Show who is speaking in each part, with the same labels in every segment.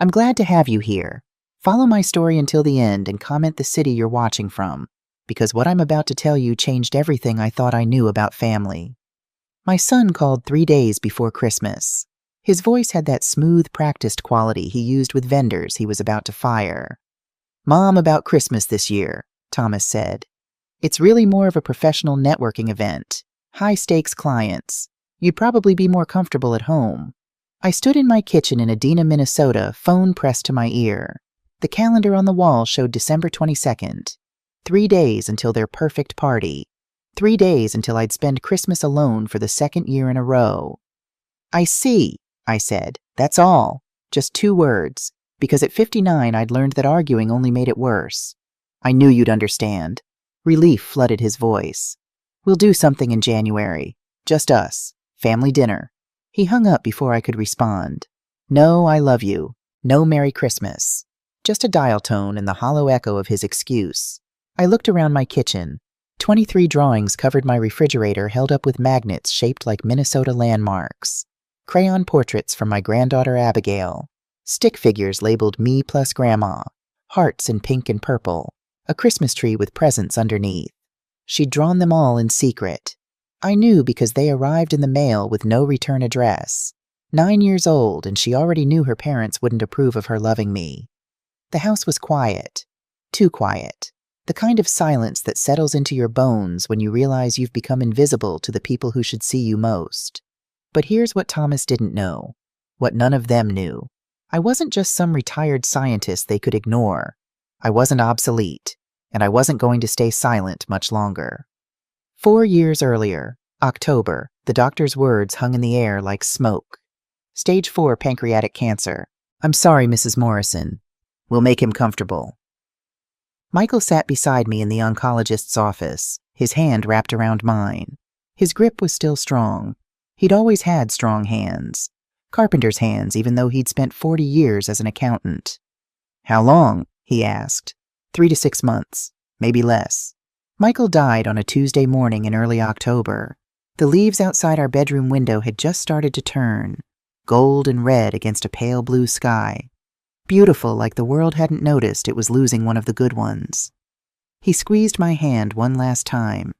Speaker 1: I'm glad to have you here. Follow my story until the end and comment the city you're watching from, because what I'm about to tell you changed everything I thought I knew about family. My son called 3 days before Christmas. His voice had that smooth, practiced quality he used with vendors he was about to fire. "Mom, about Christmas this year," Thomas said. "It's really more of a professional networking event. High-stakes clients. You'd probably be more comfortable at home." I stood in my kitchen in Edina, Minnesota, phone pressed to my ear. The calendar on the wall showed December 22nd. 3 days until their perfect party. 3 days until I'd spend Christmas alone for the second year in a row. "I see," I said. "That's all. Just 2 words. Because at 59 I'd learned that arguing only made it worse." "I knew you'd understand." Relief flooded his voice. "We'll do something in January. Just us. Family dinner." He hung up before I could respond. No, I love you. No Merry Christmas. Just a dial tone and the hollow echo of his excuse. I looked around my kitchen. 23 drawings covered my refrigerator held up with magnets shaped like Minnesota landmarks. Crayon portraits from my granddaughter Abigail. Stick figures labeled me plus grandma. Hearts in pink and purple. A Christmas tree with presents underneath. She'd drawn them all in secret. I knew because they arrived in the mail with no return address. 9 years old, and she already knew her parents wouldn't approve of her loving me. The house was quiet. Too quiet. The kind of silence that settles into your bones when you realize you've become invisible to the people who should see you most. But here's what Thomas didn't know. What none of them knew. I wasn't just some retired scientist they could ignore. I wasn't obsolete, and I wasn't going to stay silent much longer. 4 years earlier, October, the doctor's words hung in the air like smoke. Stage 4 pancreatic cancer. "I'm sorry, Mrs. Morrison. We'll make him comfortable." Michael sat beside me in the oncologist's office, his hand wrapped around mine. His grip was still strong. He'd always had strong hands. Carpenter's hands, even though he'd spent 40 years as an accountant. "How long?" he asked. 3 to 6 months, maybe less. Michael died on a Tuesday morning in early October. The leaves outside our bedroom window had just started to turn, gold and red against a pale blue sky. Beautiful, like the world hadn't noticed it was losing one of the good ones. He squeezed my hand one last time,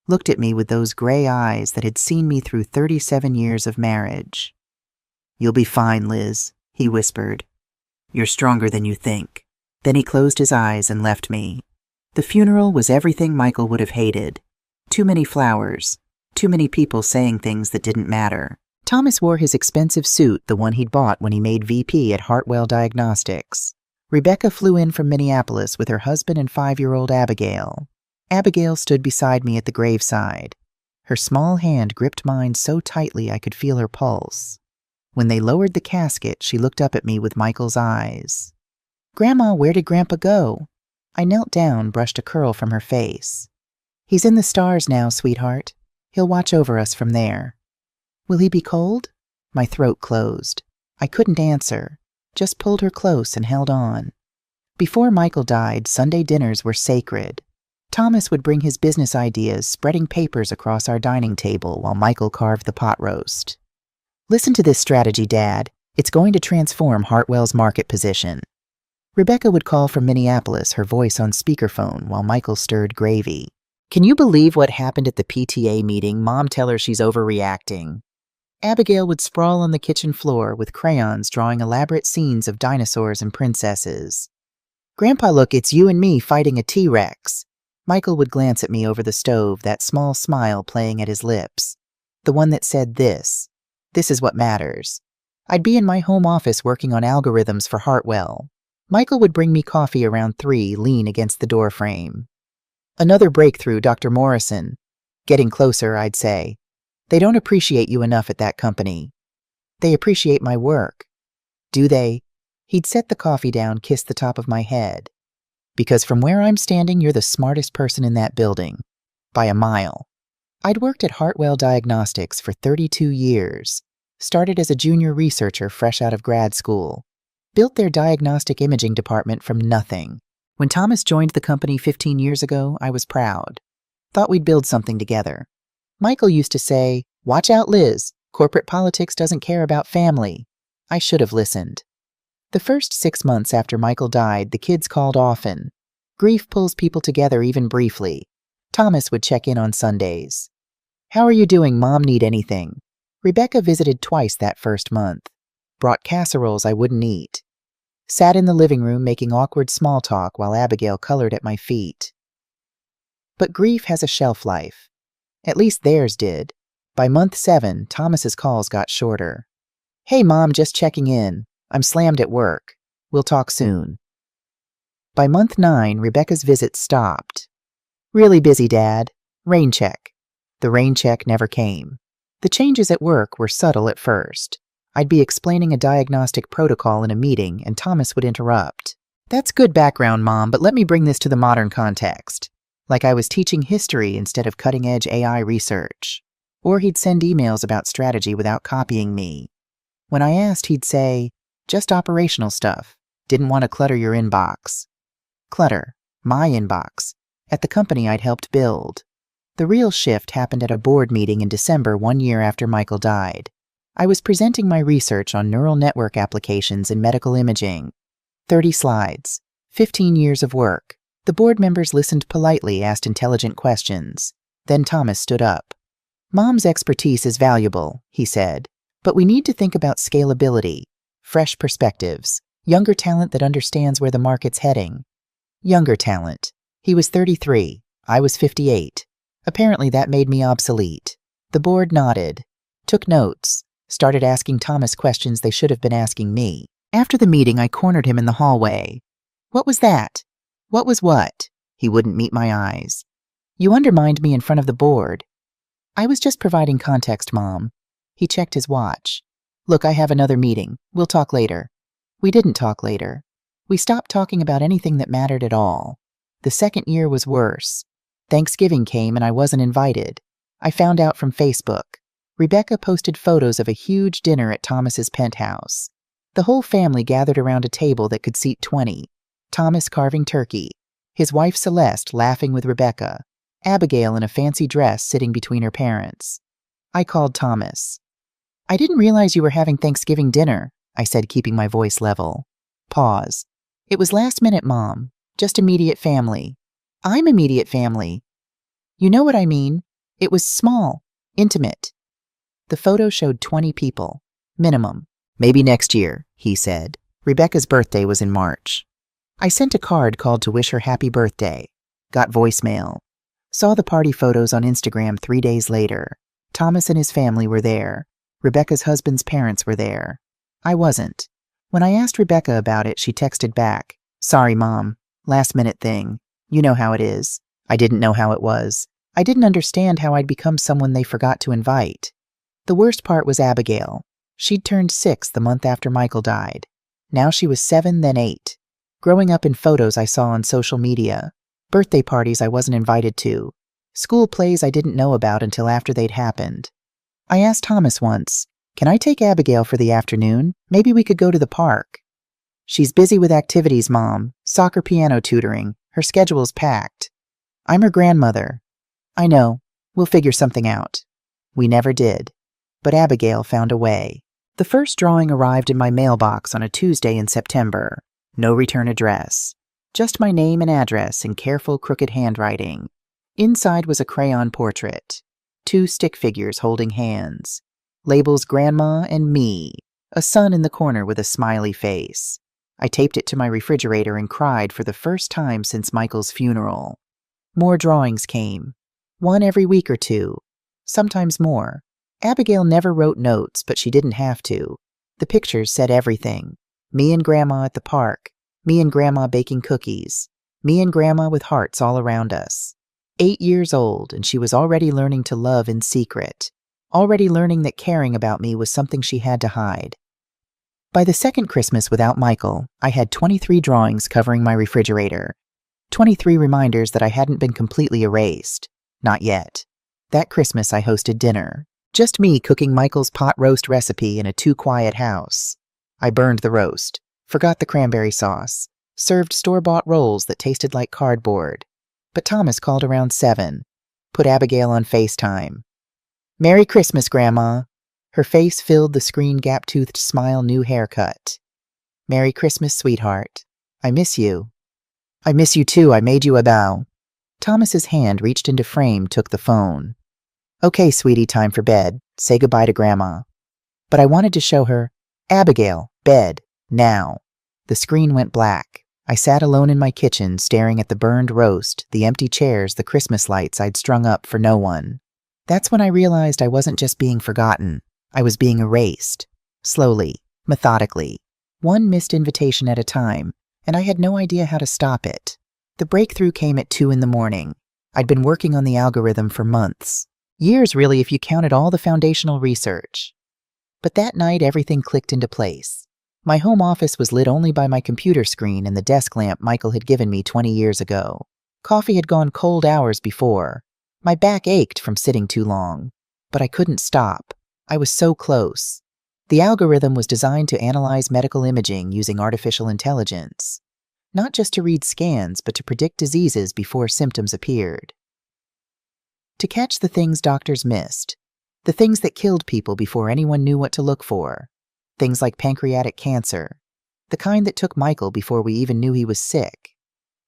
Speaker 1: looked at me with those gray eyes that had seen me through 37 years of marriage. "You'll be fine, Liz," he whispered. "You're stronger than you think." Then he closed his eyes and left me. The funeral was everything Michael would have hated. Too many flowers. Too many people saying things that didn't matter. Thomas wore his expensive suit, the one he'd bought when he made VP at Hartwell Diagnostics. Rebecca flew in from Minneapolis with her husband and 5-year-old Abigail. Abigail stood beside me at the graveside. Her small hand gripped mine so tightly I could feel her pulse. When they lowered the casket, she looked up at me with Michael's eyes. "Grandma, where did Grandpa go?" I knelt down, brushed a curl from her face. "He's in the stars now, sweetheart. He'll watch over us from there." "Will he be cold?" My throat closed. I couldn't answer, just pulled her close and held on. Before Michael died, Sunday dinners were sacred. Thomas would bring his business ideas, spreading papers across our dining table while Michael carved the pot roast. "Listen to this strategy, Dad. It's going to transform Hartwell's market position." Rebecca would call from Minneapolis, her voice on speakerphone, while Michael stirred gravy. "Can you believe what happened at the PTA meeting? Mom, tell her she's overreacting." Abigail would sprawl on the kitchen floor with crayons drawing elaborate scenes of dinosaurs and princesses. "Grandpa, look, it's you and me fighting a T-Rex." Michael would glance at me over the stove, that small smile playing at his lips. The one that said this. This is what matters. I'd be in my home office working on algorithms for Hartwell. Michael would bring me coffee around 3, lean against the doorframe. "Another breakthrough, Dr. Morrison." Getting closer, I'd say. "They don't appreciate you enough at that company." "They appreciate my work." "Do they?" He'd set the coffee down, kissed the top of my head. "Because from where I'm standing, you're the smartest person in that building. By a mile." I'd worked at Hartwell Diagnostics for 32 years. Started as a junior researcher fresh out of grad school. Built their diagnostic imaging department from nothing. When Thomas joined the company 15 years ago, I was proud. Thought we'd build something together. Michael used to say, "Watch out, Liz. Corporate politics doesn't care about family." I should have listened. The first 6 months after Michael died, the kids called often. Grief pulls people together even briefly. Thomas would check in on Sundays. "How are you doing, Mom? Need anything?" Rebecca visited twice that first month. Brought casseroles I wouldn't eat. Sat in the living room making awkward small talk while Abigail colored at my feet. But grief has a shelf life. At least theirs did. By month 7, Thomas's calls got shorter. "Hey, Mom, just checking in. I'm slammed at work. We'll talk soon." By month 9, Rebecca's visits stopped. "Really busy, Dad. Rain check." The rain check never came. The changes at work were subtle at first. I'd be explaining a diagnostic protocol in a meeting, and Thomas would interrupt. "That's good background, Mom, but let me bring this to the modern context." Like I was teaching history instead of cutting-edge AI research. Or he'd send emails about strategy without copying me. When I asked, he'd say, "Just operational stuff. Didn't want to clutter your inbox." Clutter. My inbox. At the company I'd helped build. The real shift happened at a board meeting in December 1 year after Michael died. I was presenting my research on neural network applications in medical imaging. 30 slides. 15 years of work. The board members listened politely, asked intelligent questions. Then Thomas stood up. "Mom's expertise is valuable," he said, "but we need to think about scalability, fresh perspectives, younger talent that understands where the market's heading." Younger talent. He was 33. I was 58. Apparently that made me obsolete. The board nodded, took notes, started asking Thomas questions they should have been asking me. After the meeting, I cornered him in the hallway. "What was that?" "What was what?" He wouldn't meet my eyes. "You undermined me in front of the board." "I was just providing context, Mom." He checked his watch. "Look, I have another meeting. We'll talk later." We didn't talk later. We stopped talking about anything that mattered at all. The second year was worse. Thanksgiving came and I wasn't invited. I found out from Facebook. Rebecca posted photos of a huge dinner at Thomas's penthouse. The whole family gathered around a table that could seat 20. Thomas carving turkey. His wife Celeste laughing with Rebecca. Abigail in a fancy dress sitting between her parents. I called Thomas. "I didn't realize you were having Thanksgiving dinner," I said, keeping my voice level. Pause. "It was last minute, Mom. Just immediate family." "I'm immediate family." "You know what I mean. It was small, intimate." The photo showed 20 people. Minimum. "Maybe next year," he said. Rebecca's birthday was in March. I sent a card called to wish her happy birthday. Got voicemail. Saw the party photos on Instagram 3 days later. Thomas and his family were there. Rebecca's husband's parents were there. I wasn't. When I asked Rebecca about it, she texted back, "Sorry, Mom. Last minute thing. You know how it is." I didn't know how it was. I didn't understand how I'd become someone they forgot to invite. The worst part was Abigail. She'd turned 6 the month after Michael died. Now she was 7, then 8. Growing up in photos I saw on social media. Birthday parties I wasn't invited to. School plays I didn't know about until after they'd happened. I asked Thomas once, "Can I take Abigail for the afternoon? Maybe we could go to the park." "She's busy with activities, Mom. Soccer, piano tutoring. Her schedule's packed." "I'm her grandmother." "I know. We'll figure something out." We never did. But Abigail found a way. The first drawing arrived in my mailbox on a Tuesday in September. No return address. Just my name and address in careful, crooked handwriting. Inside was a crayon portrait. 2 stick figures holding hands. Labels Grandma and me. A son in the corner with a smiley face. I taped it to my refrigerator and cried for the first time since Michael's funeral. More drawings came. 1 every week or 2. Sometimes more. Abigail never wrote notes, but she didn't have to. The pictures said everything. Me and Grandma at the park. Me and Grandma baking cookies. Me and Grandma with hearts all around us. 8 years old, and she was already learning to love in secret. Already learning that caring about me was something she had to hide. By the second Christmas without Michael, I had 23 drawings covering my refrigerator. 23 reminders that I hadn't been completely erased. Not yet. That Christmas I hosted dinner. Just me cooking Michael's pot roast recipe in a too-quiet house. I burned the roast, forgot the cranberry sauce, served store-bought rolls that tasted like cardboard. But Thomas called around 7, put Abigail on FaceTime. "Merry Christmas, Grandma." Her face filled the screen gap-toothed smile new haircut. Merry Christmas, sweetheart. I miss you. I miss you too. I made you a bow. Thomas's hand reached into frame, took the phone. Okay, sweetie, time for bed. Say goodbye to Grandma. But I wanted to show her. Abigail, bed, now. The screen went black. I sat alone in my kitchen, staring at the burned roast, the empty chairs, the Christmas lights I'd strung up for no one. That's when I realized I wasn't just being forgotten. I was being erased. Slowly, methodically. One missed invitation at a time, and I had no idea how to stop it. The breakthrough came at 2 a.m. I'd been working on the algorithm for months. Years, really, if you counted all the foundational research. But that night, everything clicked into place. My home office was lit only by my computer screen and the desk lamp Michael had given me 20 years ago. Coffee had gone cold hours before. My back ached from sitting too long. But I couldn't stop. I was so close. The algorithm was designed to analyze medical imaging using artificial intelligence. Not just to read scans, but to predict diseases before symptoms appeared. To catch the things doctors missed. The things that killed people before anyone knew what to look for. Things like pancreatic cancer. The kind that took Michael before we even knew he was sick.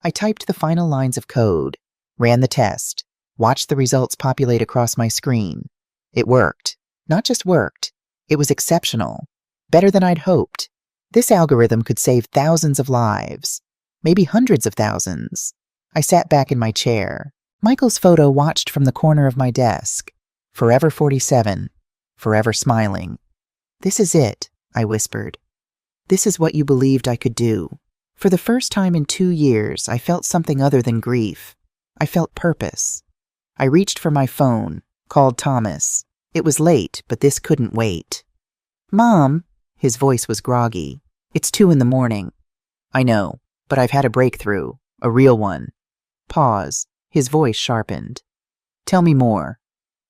Speaker 1: I typed the final lines of code, ran the test, watched the results populate across my screen. It worked. Not just worked. It was exceptional. Better than I'd hoped. This algorithm could save thousands of lives. Maybe hundreds of thousands. I sat back in my chair. Michael's photo watched from the corner of my desk. Forever 47. Forever smiling. This is it, I whispered. This is what you believed I could do. For the first time in 2 years, I felt something other than grief. I felt purpose. I reached for my phone, called Thomas. It was late, but this couldn't wait. Mom, his voice was groggy. It's 2 a.m. I know, but I've had a breakthrough, a real one. Pause. His voice sharpened. Tell me more.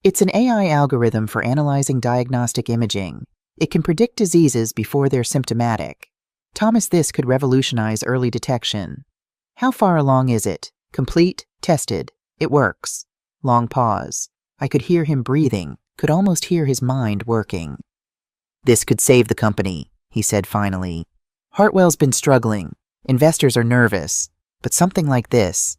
Speaker 1: It's an AI algorithm for analyzing diagnostic imaging. It can predict diseases before they're symptomatic. Thomas, this could revolutionize early detection. How far along is it? Complete? Tested? It works. Long pause. I could hear him breathing, could almost hear his mind working. This could save the company, he said finally. Hartwell's been struggling. Investors are nervous. But something like this.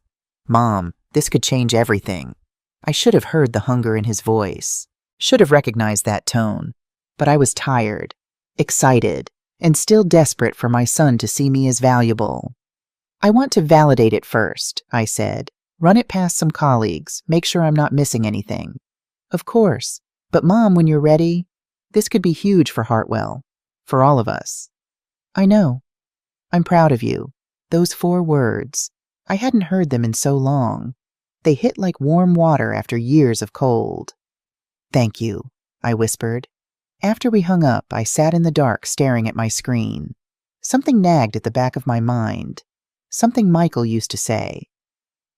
Speaker 1: Mom, this could change everything. I should have heard the hunger in his voice. Should have recognized that tone. But I was tired, excited, and still desperate for my son to see me as valuable. I want to validate it first, I said. Run it past some colleagues, make sure I'm not missing anything. Of course. But Mom, when you're ready, this could be huge for Hartwell. For all of us. I know. I'm proud of you. Those 4 words. I hadn't heard them in so long. They hit like warm water after years of cold. Thank you, I whispered. After we hung up, I sat in the dark staring at my screen. Something nagged at the back of my mind. Something Michael used to say.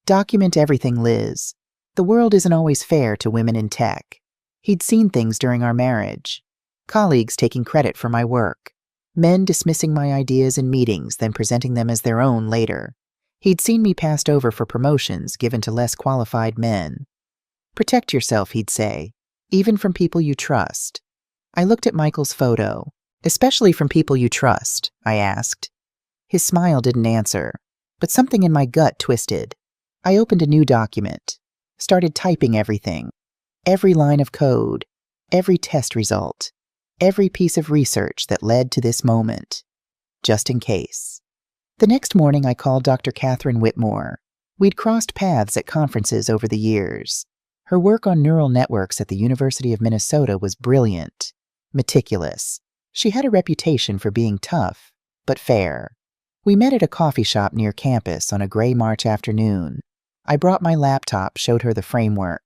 Speaker 1: Document everything, Liz. The world isn't always fair to women in tech. He'd seen things during our marriage. Colleagues taking credit for my work. Men dismissing my ideas in meetings, then presenting them as their own later. He'd seen me passed over for promotions given to less qualified men. Protect yourself, he'd say, even from people you trust. I looked at Michael's photo. Especially from people you trust, I asked. His smile didn't answer, but something in my gut twisted. I opened a new document, started typing everything. Every line of code, every test result, every piece of research that led to this moment. Just in case. The next morning, I called Dr. Catherine Whitmore. We'd crossed paths at conferences over the years. Her work on neural networks at the University of Minnesota was brilliant, meticulous. She had a reputation for being tough, but fair. We met at a coffee shop near campus on a gray March afternoon. I brought my laptop, showed her the framework.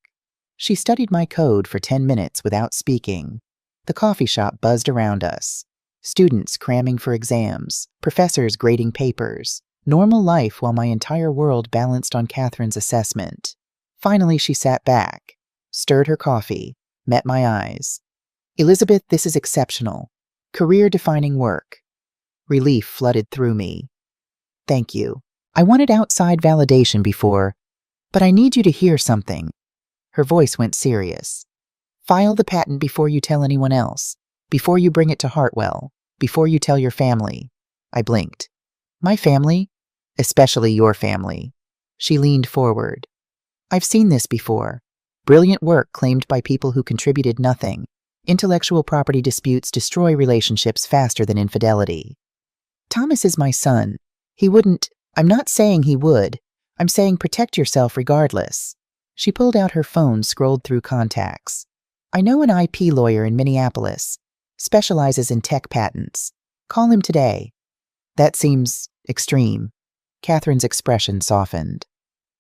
Speaker 1: She studied my code for 10 minutes without speaking. The coffee shop buzzed around us. Students cramming for exams, professors grading papers, normal life while my entire world balanced on Catherine's assessment. Finally, she sat back, stirred her coffee, met my eyes. Elizabeth, this is exceptional. Career-defining work. Relief flooded through me. Thank you. I wanted outside validation before, but I need you to hear something. Her voice went serious. File the patent before you tell anyone else. Before you bring it to Hartwell, before you tell your family. I blinked. My family? Especially your family. She leaned forward. I've seen this before. Brilliant work claimed by people who contributed nothing. Intellectual property disputes destroy relationships faster than infidelity. Thomas is my son. He wouldn't. I'm not saying he would. I'm saying protect yourself regardless. She pulled out her phone, scrolled through contacts. I know an IP lawyer in Minneapolis. Specializes in tech patents. Call him today. That seems extreme. Catherine's expression softened.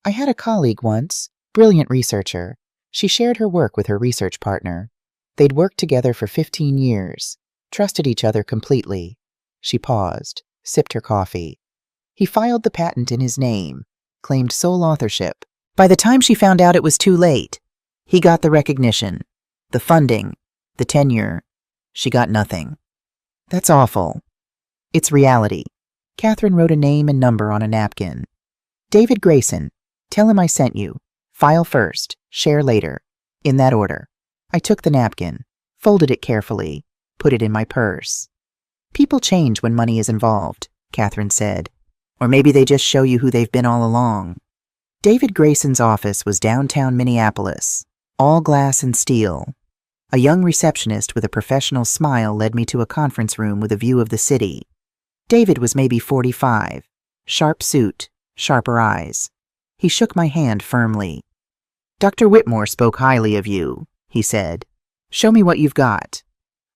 Speaker 1: I had a colleague once, brilliant researcher. She shared her work with her research partner. They'd worked together for 15 years, trusted each other completely. She paused, sipped her coffee. He filed the patent in his name, claimed sole authorship. By the time she found out it was too late, he got the recognition, the funding, the tenure. She got nothing. That's awful. It's reality. Catherine wrote a name and number on a napkin. David Grayson. Tell him I sent you. File first, share later. In that order. I took the napkin, folded it carefully, put it in my purse. People change when money is involved, Catherine said. Or maybe they just show you who they've been all along. David Grayson's office was downtown Minneapolis, all glass and steel. A young receptionist with a professional smile led me to a conference room with a view of the city. David was maybe 45, sharp suit, sharper eyes. He shook my hand firmly. Dr. Whitmore spoke highly of you, he said. Show me what you've got.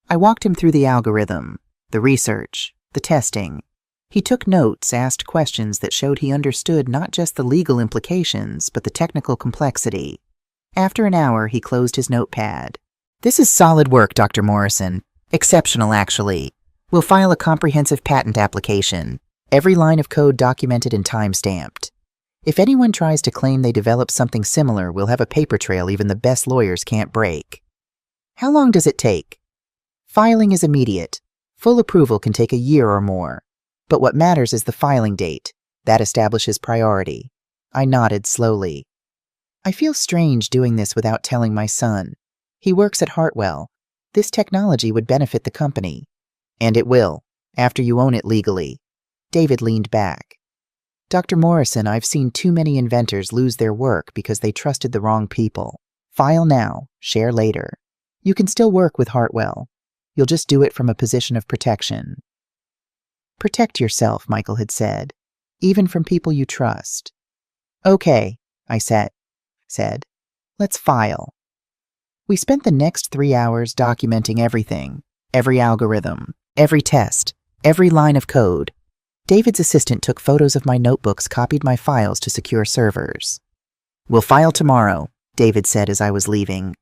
Speaker 1: I walked him through the algorithm, the research, the testing. He took notes, asked questions that showed he understood not just the legal implications, but the technical complexity. After an hour, he closed his notepad. This is solid work, Dr. Morrison. Exceptional, actually. We'll file a comprehensive patent application. Every line of code documented and time-stamped. If anyone tries to claim they developed something similar, we'll have a paper trail even the best lawyers can't break. How long does it take? Filing is immediate. Full approval can take a year or more. But what matters is the filing date. That establishes priority. I nodded slowly. I feel strange doing this without telling my son. He works at Hartwell. This technology would benefit the company. And it will, after you own it legally. David leaned back. Dr. Morrison, I've seen too many inventors lose their work because they trusted the wrong people. File now, share later. You can still work with Hartwell. You'll just do it from a position of protection. Protect yourself, Michael had said, even from people you trust. Okay, I said. Let's file. We spent the next 3 hours documenting everything, every algorithm, every test, every line of code. David's assistant took photos of my notebooks, copied my files to secure servers. We'll file tomorrow, David said as I was leaving.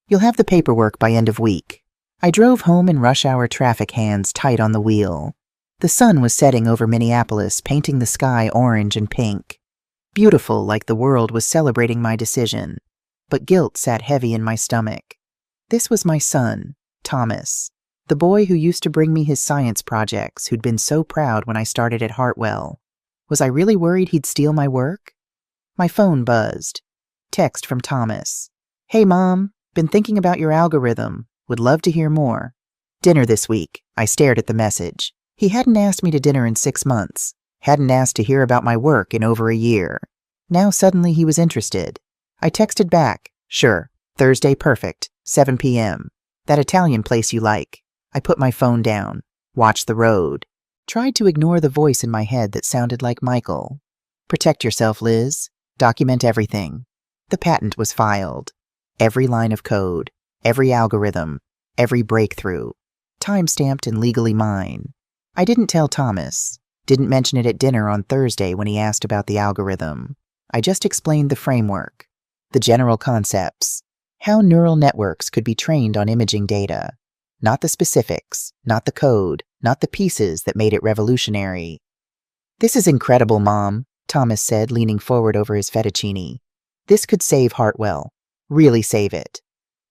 Speaker 1: You'll have the paperwork by end of week. I drove home in rush hour traffic, hands tight on the wheel. The sun was setting over Minneapolis, painting the sky orange and pink. Beautiful, like the world was celebrating my decision. But guilt sat heavy in my stomach. This was my son, Thomas. The boy who used to bring me his science projects, who'd been so proud when I started at Hartwell. Was I really worried he'd steal my work? My phone buzzed. Text from Thomas. Hey, Mom, been thinking about your algorithm. Would love to hear more. Dinner this week. I stared at the message. He hadn't asked me to dinner in 6 months. Hadn't asked to hear about my work in over a year. Now suddenly he was interested. I texted back. Sure. Thursday perfect. 7 p.m. That Italian place you like. I put my phone down, watched the road, tried to ignore the voice in my head that sounded like Michael. Protect yourself, Liz. Document everything. The patent was filed. Every line of code, every algorithm, every breakthrough. Time-stamped and legally mine. I didn't tell Thomas. Didn't mention it at dinner on Thursday when he asked about the algorithm. I just explained the framework, the general concepts, how neural networks could be trained on imaging data. Not the specifics, not the code, not the pieces that made it revolutionary. This is incredible, Mom, Thomas said, leaning forward over his fettuccine. This could save Hartwell. Really save it.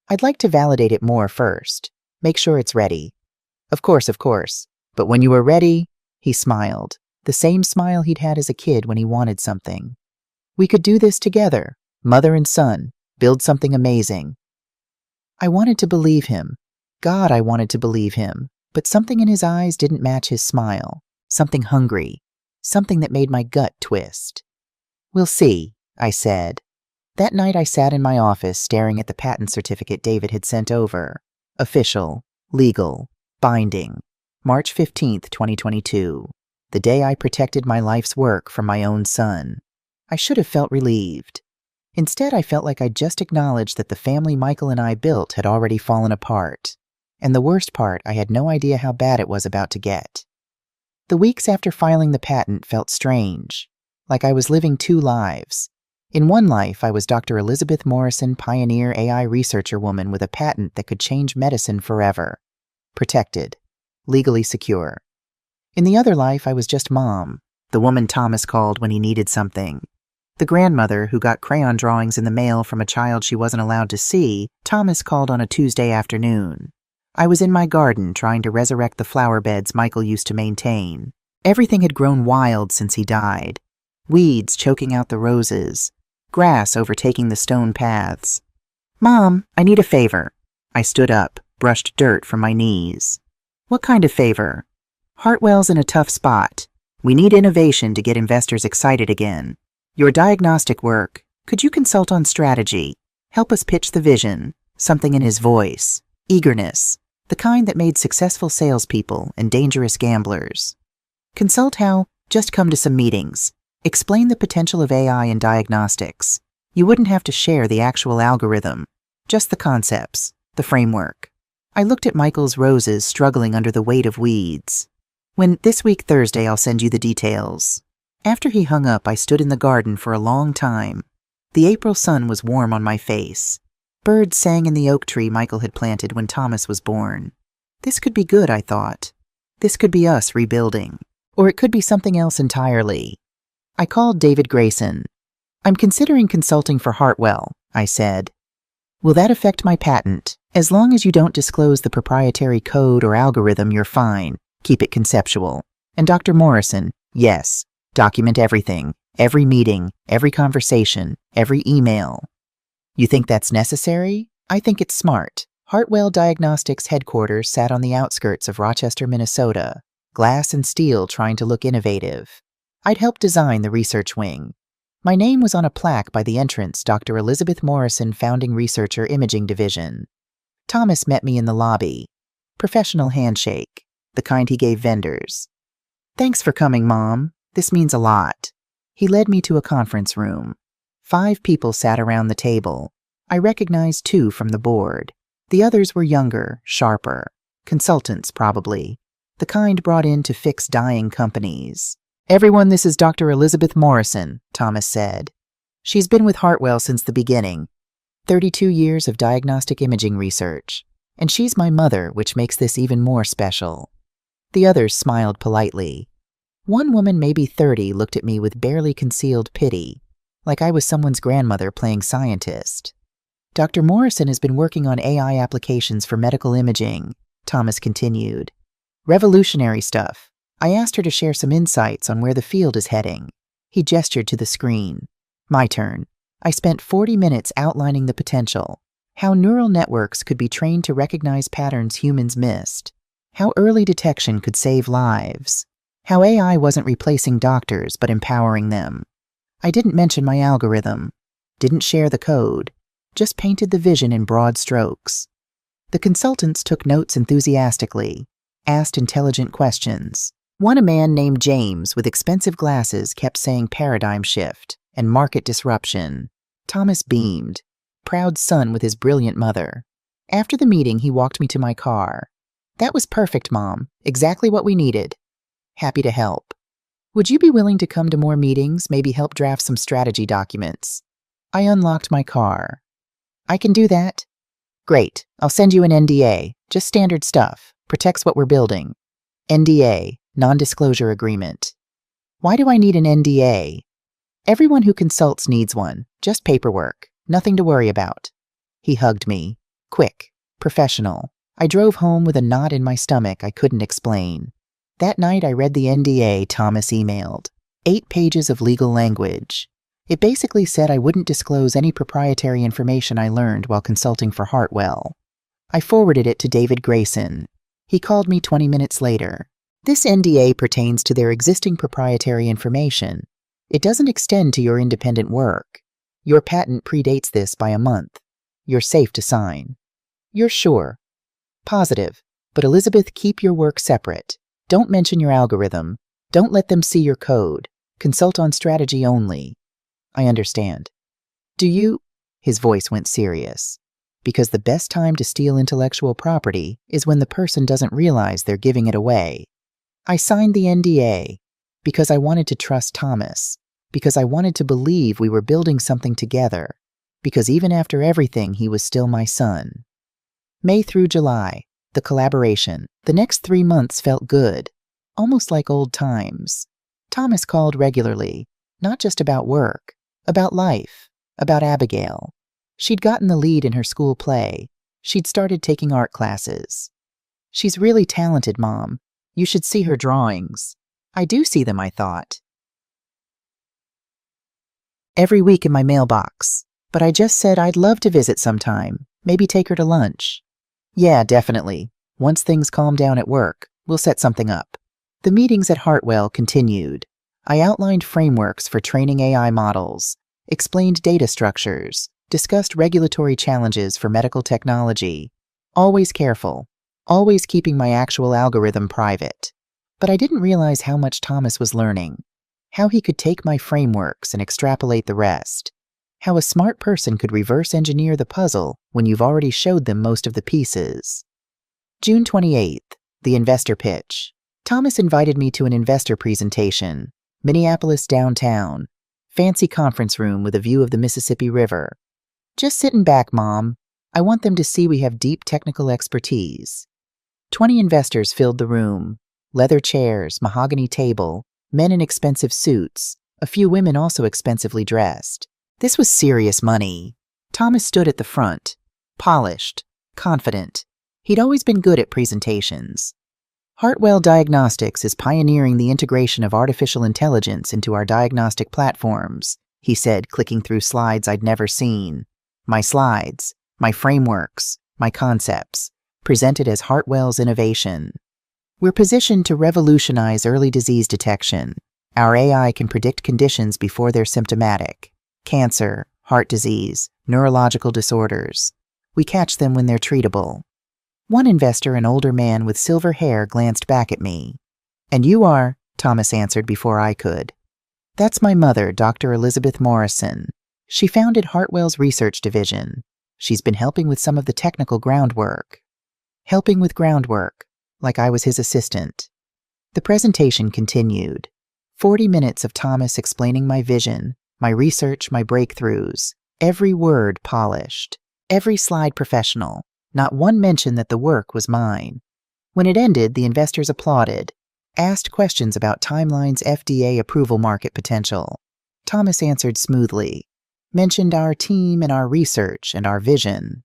Speaker 1: I'd like to validate it more first. Make sure it's ready. Of course. But when you are ready, he smiled. The same smile he'd had as a kid when he wanted something. We could do this together, mother and son, build something amazing. I wanted to believe him. God, I wanted to believe him, but something in his eyes didn't match his smile. something hungry, something that made my gut twist. "We'll see," I said. That night I sat in my office staring at the patent certificate David had sent over. Official, legal, binding. March 15th, 2022. The day I protected my life's work from my own son. I should have felt relieved. Instead, I felt like I'd just acknowledged that the family Michael and I built had already fallen apart. And the worst part, I had no idea how bad it was about to get. The weeks after filing the patent felt strange, like I was living two lives. In one life, I was Dr. Elizabeth Morrison, pioneer AI researcher woman with a patent that could change medicine forever. Protected. Legally secure. In the other life, I was just Mom, the woman Thomas called when he needed something. The grandmother who got crayon drawings in the mail from a child she wasn't allowed to see, Thomas called on a Tuesday afternoon. I was in my garden trying to resurrect the flower beds Michael used to maintain. Everything had grown wild since he died. Weeds choking out the roses. Grass overtaking the stone paths. "Mom, I need a favor." I stood up, brushed dirt from my knees. "What kind of favor?" "Hartwell's in a tough spot. We need innovation to get investors excited again. Your diagnostic work. Could you consult on strategy? Help us pitch the vision." Something in his voice. Eagerness. The kind that made successful salespeople and dangerous gamblers. "Consult how? Just come to some meetings. Explain the potential of AI in diagnostics. You wouldn't have to share the actual algorithm. Just the concepts, the framework." I looked at Michael's roses struggling under the weight of weeds. "When this week Thursday, I'll send you the details." After he hung up, I stood in the garden for a long time. The April sun was warm on my face. Birds sang in the oak tree Michael had planted when Thomas was born. This could be good, I thought. This could be us rebuilding. Or it could be something else entirely. I called David Grayson. "I'm considering consulting for Hartwell," I said. "Will that affect my patent? As long as you don't disclose the proprietary code or algorithm, you're fine. Keep it conceptual." And Dr. Morrison, "Yes. Document everything, every meeting, every conversation, every email." "You think that's necessary?" "I think it's smart." Hartwell Diagnostics headquarters sat on the outskirts of Rochester, Minnesota, glass and steel trying to look innovative. I'd helped design the research wing. My name was on a plaque by the entrance, Dr. Elizabeth Morrison, founding researcher, Imaging Division. Thomas met me in the lobby. Professional handshake, the kind he gave vendors. "Thanks for coming, Mom. This means a lot." He led me to a conference room. 5 people sat around the table. I recognized 2 from the board. The others were younger, sharper. Consultants, probably. The kind brought in to fix dying companies. "Everyone, this is Dr. Elizabeth Morrison," Thomas said. "She's been with Hartwell since the beginning. 32 years of diagnostic imaging research. And she's my mother, which makes this even more special." The others smiled politely. One woman, maybe 30, looked at me with barely concealed pity, like I was someone's grandmother playing scientist. "Dr. Morrison has been working on AI applications for medical imaging," Thomas continued. "Revolutionary stuff. I asked her to share some insights on where the field is heading." He gestured to the screen. My turn. I spent 40 minutes outlining the potential. How neural networks could be trained to recognize patterns humans missed. How early detection could save lives. How AI wasn't replacing doctors, but empowering them. I didn't mention my algorithm. Didn't share the code. Just painted the vision in broad strokes. The consultants took notes enthusiastically. Asked intelligent questions. One, a man named James with expensive glasses, kept saying paradigm shift and market disruption. Thomas beamed. Proud son with his brilliant mother. After the meeting, he walked me to my car. "That was perfect, Mom. Exactly what we needed." "Happy to help." "Would you be willing to come to more meetings, maybe help draft some strategy documents?" I unlocked my car. "I can do that." "Great. I'll send you an NDA. Just standard stuff. Protects what we're building." NDA, non-disclosure agreement. "Why do I need an NDA?" "Everyone who consults needs one. Just paperwork. Nothing to worry about." He hugged me. Quick. Professional. I drove home with a knot in my stomach I couldn't explain. That night I read the NDA Thomas emailed. 8 pages of legal language. It basically said I wouldn't disclose any proprietary information I learned while consulting for Hartwell. I forwarded it to David Grayson. He called me 20 minutes later. This NDA pertains to their existing proprietary information. It doesn't extend to your independent work. Your patent predates this by a month. You're safe to sign. You're sure? Positive. But Elizabeth, keep your work separate. Don't mention your algorithm. Don't let them see your code. Consult on strategy only. I understand. Do you? His voice went serious. Because the best time to steal intellectual property is when the person doesn't realize they're giving it away. I signed the NDA because I wanted to trust Thomas, because I wanted to believe we were building something together, because even after everything, he was still my son. May through July, the collaboration, the next 3 months felt good, almost like old times. Thomas called regularly, not just about work, about life, about Abigail. She'd gotten the lead in her school play. She'd started taking art classes. She's really talented, Mom. You should see her drawings. I do see them, I thought. Every week in my mailbox. But I just said I'd love to visit sometime. Maybe take her to lunch. Yeah, definitely. Once things calm down at work, we'll set something up. The meetings at Hartwell continued. I outlined frameworks for training AI models, explained data structures, discussed regulatory challenges for medical technology. Always careful. Always keeping my actual algorithm private. But I didn't realize how much Thomas was learning. How he could take my frameworks and extrapolate the rest. How a smart person could reverse engineer the puzzle when you've already showed them most of the pieces. June 28th, the investor pitch. Thomas invited me to an investor presentation. Minneapolis downtown. Fancy conference room with a view of the Mississippi River. Just sitting back, Mom. I want them to see we have deep technical expertise. 20 investors filled the room. Leather chairs, mahogany table, men in expensive suits, a few women also expensively dressed. This was serious money. Thomas stood at the front, polished, confident. He'd always been good at presentations. Hartwell Diagnostics is pioneering the integration of artificial intelligence into our diagnostic platforms, he said, clicking through slides I'd never seen. My slides, my frameworks, my concepts, presented as Hartwell's innovation. We're positioned to revolutionize early disease detection. Our AI can predict conditions before they're symptomatic. Cancer, heart disease, neurological disorders. We catch them when they're treatable. One investor, an older man with silver hair, glanced back at me. And you are, Thomas answered before I could. That's my mother, Dr. Elizabeth Morrison. She founded Hartwell's research division. She's been helping with some of the technical groundwork. Helping with groundwork, like I was his assistant. The presentation continued. 40 minutes of Thomas explaining my vision, my research, my breakthroughs. Every word polished. Every slide professional. Not one mention that the work was mine. When it ended, the investors applauded, asked questions about timelines, FDA approval, market potential. Thomas answered smoothly, mentioned our team and our research and our vision.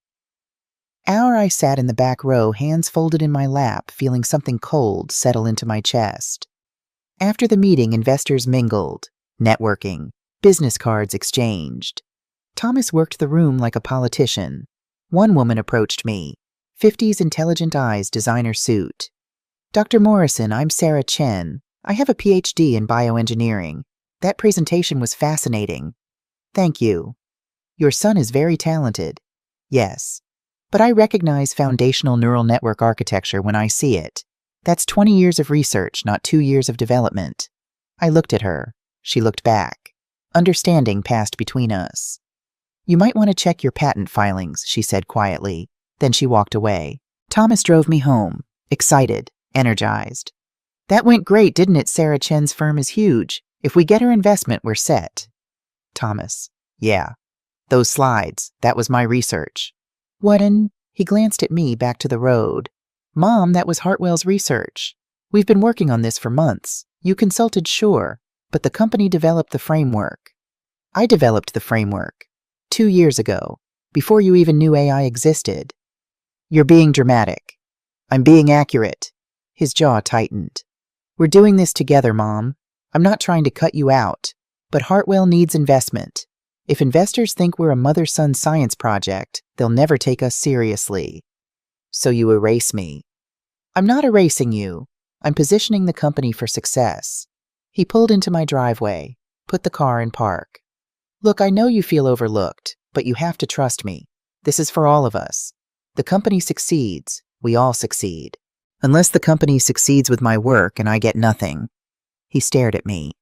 Speaker 1: I sat in the back row, hands folded in my lap, feeling something cold settle into my chest. After the meeting, investors mingled, networking, business cards exchanged. Thomas worked the room like a politician. One woman approached me, 50s intelligent eyes, designer suit. Dr. Morrison, I'm Sarah Chen. I have a PhD in bioengineering. That presentation was fascinating. Thank you. Your son is very talented. Yes. But I recognize foundational neural network architecture when I see it. That's 20 years of research, not 2 years of development. I looked at her. She looked back. Understanding passed between us. You might want to check your patent filings, she said quietly. Then she walked away. Thomas drove me home, excited, energized. That went great, didn't it? Sarah Chen's firm is huge. If we get her investment, we're set. Thomas. Yeah. Those slides, that was my research. What in? He glanced at me, back to the road. Mom, that was Hartwell's research. We've been working on this for months. You consulted, sure, but the company developed the framework. I developed the framework 2 years ago, before you even knew AI existed. You're being dramatic. I'm being accurate. His jaw tightened. We're doing this together, Mom. I'm not trying to cut you out, but Hartwell needs investment. If investors think we're a mother-son science project, they'll never take us seriously. So you erase me. I'm not erasing you. I'm positioning the company for success. He pulled into my driveway, put the car in park. Look, I know you feel overlooked, but you have to trust me. This is for all of us. The company succeeds, we all succeed. Unless the company succeeds with my work and I get nothing. He stared at me.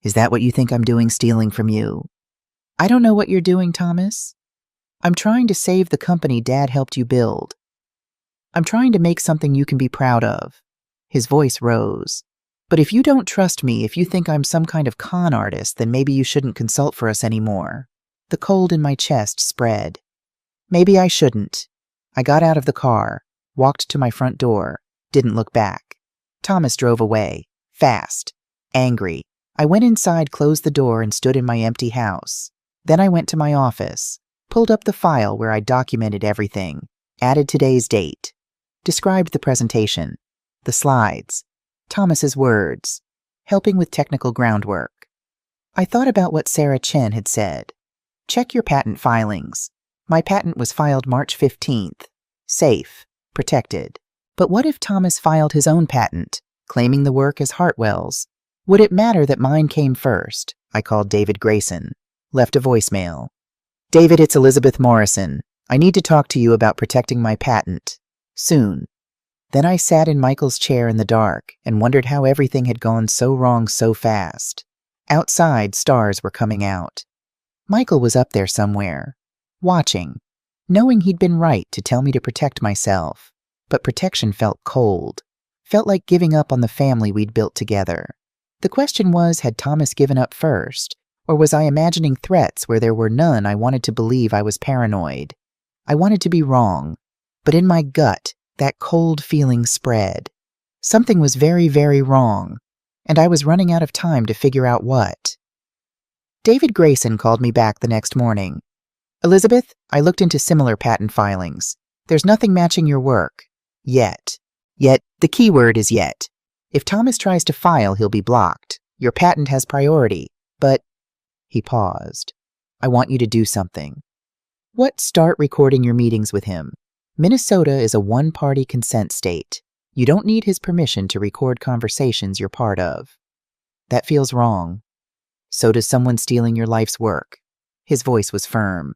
Speaker 1: Is that what you think I'm doing, stealing from you? I don't know what you're doing, Thomas. I'm trying to save the company Dad helped you build. I'm trying to make something you can be proud of. His voice rose. But if you don't trust me, if you think I'm some kind of con artist, then maybe you shouldn't consult for us anymore. The cold in my chest spread. Maybe I shouldn't. I got out of the car, walked to my front door, didn't look back. Thomas drove away, fast, angry. I went inside, closed the door, and stood in my empty house. Then I went to my office, pulled up the file where I documented everything, added today's date, described the presentation, the slides, Thomas's words, helping with technical groundwork. I thought about what Sarah Chen had said. Check your patent filings. My patent was filed March 15th. Safe, protected. But what if Thomas filed his own patent, claiming the work as Hartwell's? Would it matter that mine came first? I called David Grayson, left a voicemail. David, it's Elizabeth Morrison. I need to talk to you about protecting my patent. Soon. Then I sat in Michael's chair in the dark and wondered how everything had gone so wrong so fast. Outside, stars were coming out. Michael was up there somewhere, watching, knowing he'd been right to tell me to protect myself. But protection felt cold, felt like giving up on the family we'd built together. The question was, had Thomas given up first, or was I imagining threats where there were none? I wanted to believe I was paranoid. I wanted to be wrong, but in my gut, that cold feeling spread. Something was very, very wrong, and I was running out of time to figure out what. David Grayson called me back the next morning. Elizabeth, I looked into similar patent filings. There's nothing matching your work. Yet. Yet, the key word is yet. If Thomas tries to file, he'll be blocked. Your patent has priority. But, he paused. I want you to do something. What? Start recording your meetings with him. Minnesota is a one-party consent state. You don't need his permission to record conversations you're part of. That feels wrong. So does someone stealing your life's work. His voice was firm.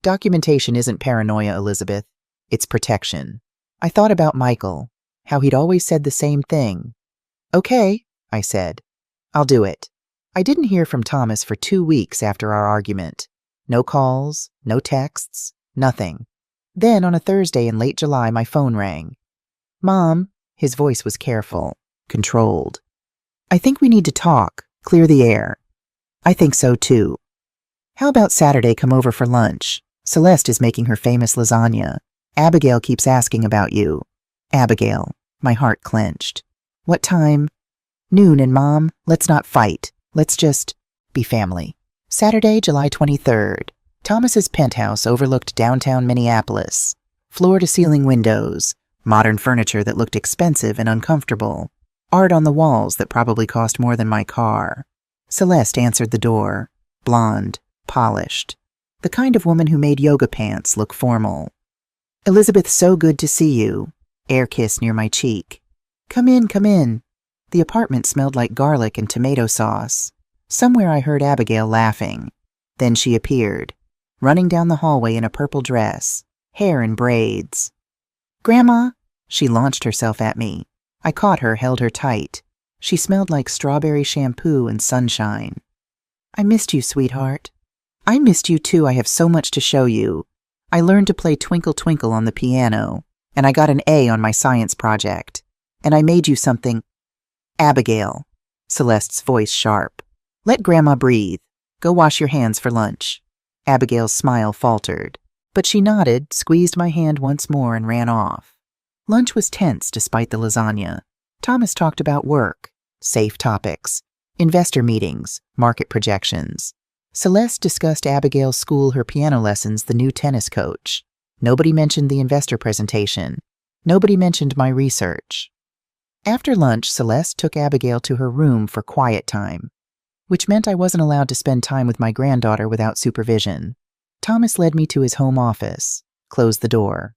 Speaker 1: Documentation isn't paranoia, Elizabeth. It's protection. I thought about Michael, how he'd always said the same thing. Okay, I said. I'll do it. I didn't hear from Thomas for 2 weeks after our argument. No calls, no texts, nothing. Then on a Thursday in late July, my phone rang. Mom, his voice was careful, controlled. I think we need to talk, clear the air. I think so too. How about Saturday come over for lunch? Celeste is making her famous lasagna. Abigail keeps asking about you. Abigail, my heart clenched. What time? Noon, and Mom, let's not fight. Let's just be family. Saturday, July 23rd. Thomas's penthouse overlooked downtown Minneapolis. Floor-to-ceiling windows, modern furniture that looked expensive and uncomfortable, art on the walls that probably cost more than my car. Celeste answered the door, blonde, polished, the kind of woman who made yoga pants look formal. Elizabeth, so good to see you. Air kiss near my cheek. Come in, come in. The apartment smelled like garlic and tomato sauce. Somewhere I heard Abigail laughing. Then she appeared, running down the hallway in a purple dress, hair in braids. Grandma! She launched herself at me. I caught her, held her tight. She smelled like strawberry shampoo and sunshine. I missed you, sweetheart. I missed you too. I have so much to show you. I learned to play Twinkle Twinkle on the piano, and I got an A on my science project. And I made you something. Abigail, Celeste's voice sharp. Let Grandma breathe. Go wash your hands for lunch. Abigail's smile faltered, but she nodded, squeezed my hand once more, and ran off. Lunch was tense despite the lasagna. Thomas talked about work, safe topics, investor meetings, market projections. Celeste discussed Abigail's school, her piano lessons, the new tennis coach. Nobody mentioned the investor presentation. Nobody mentioned my research. After lunch, Celeste took Abigail to her room for quiet time, which meant I wasn't allowed to spend time with my granddaughter without supervision. Thomas led me to his home office, closed the door.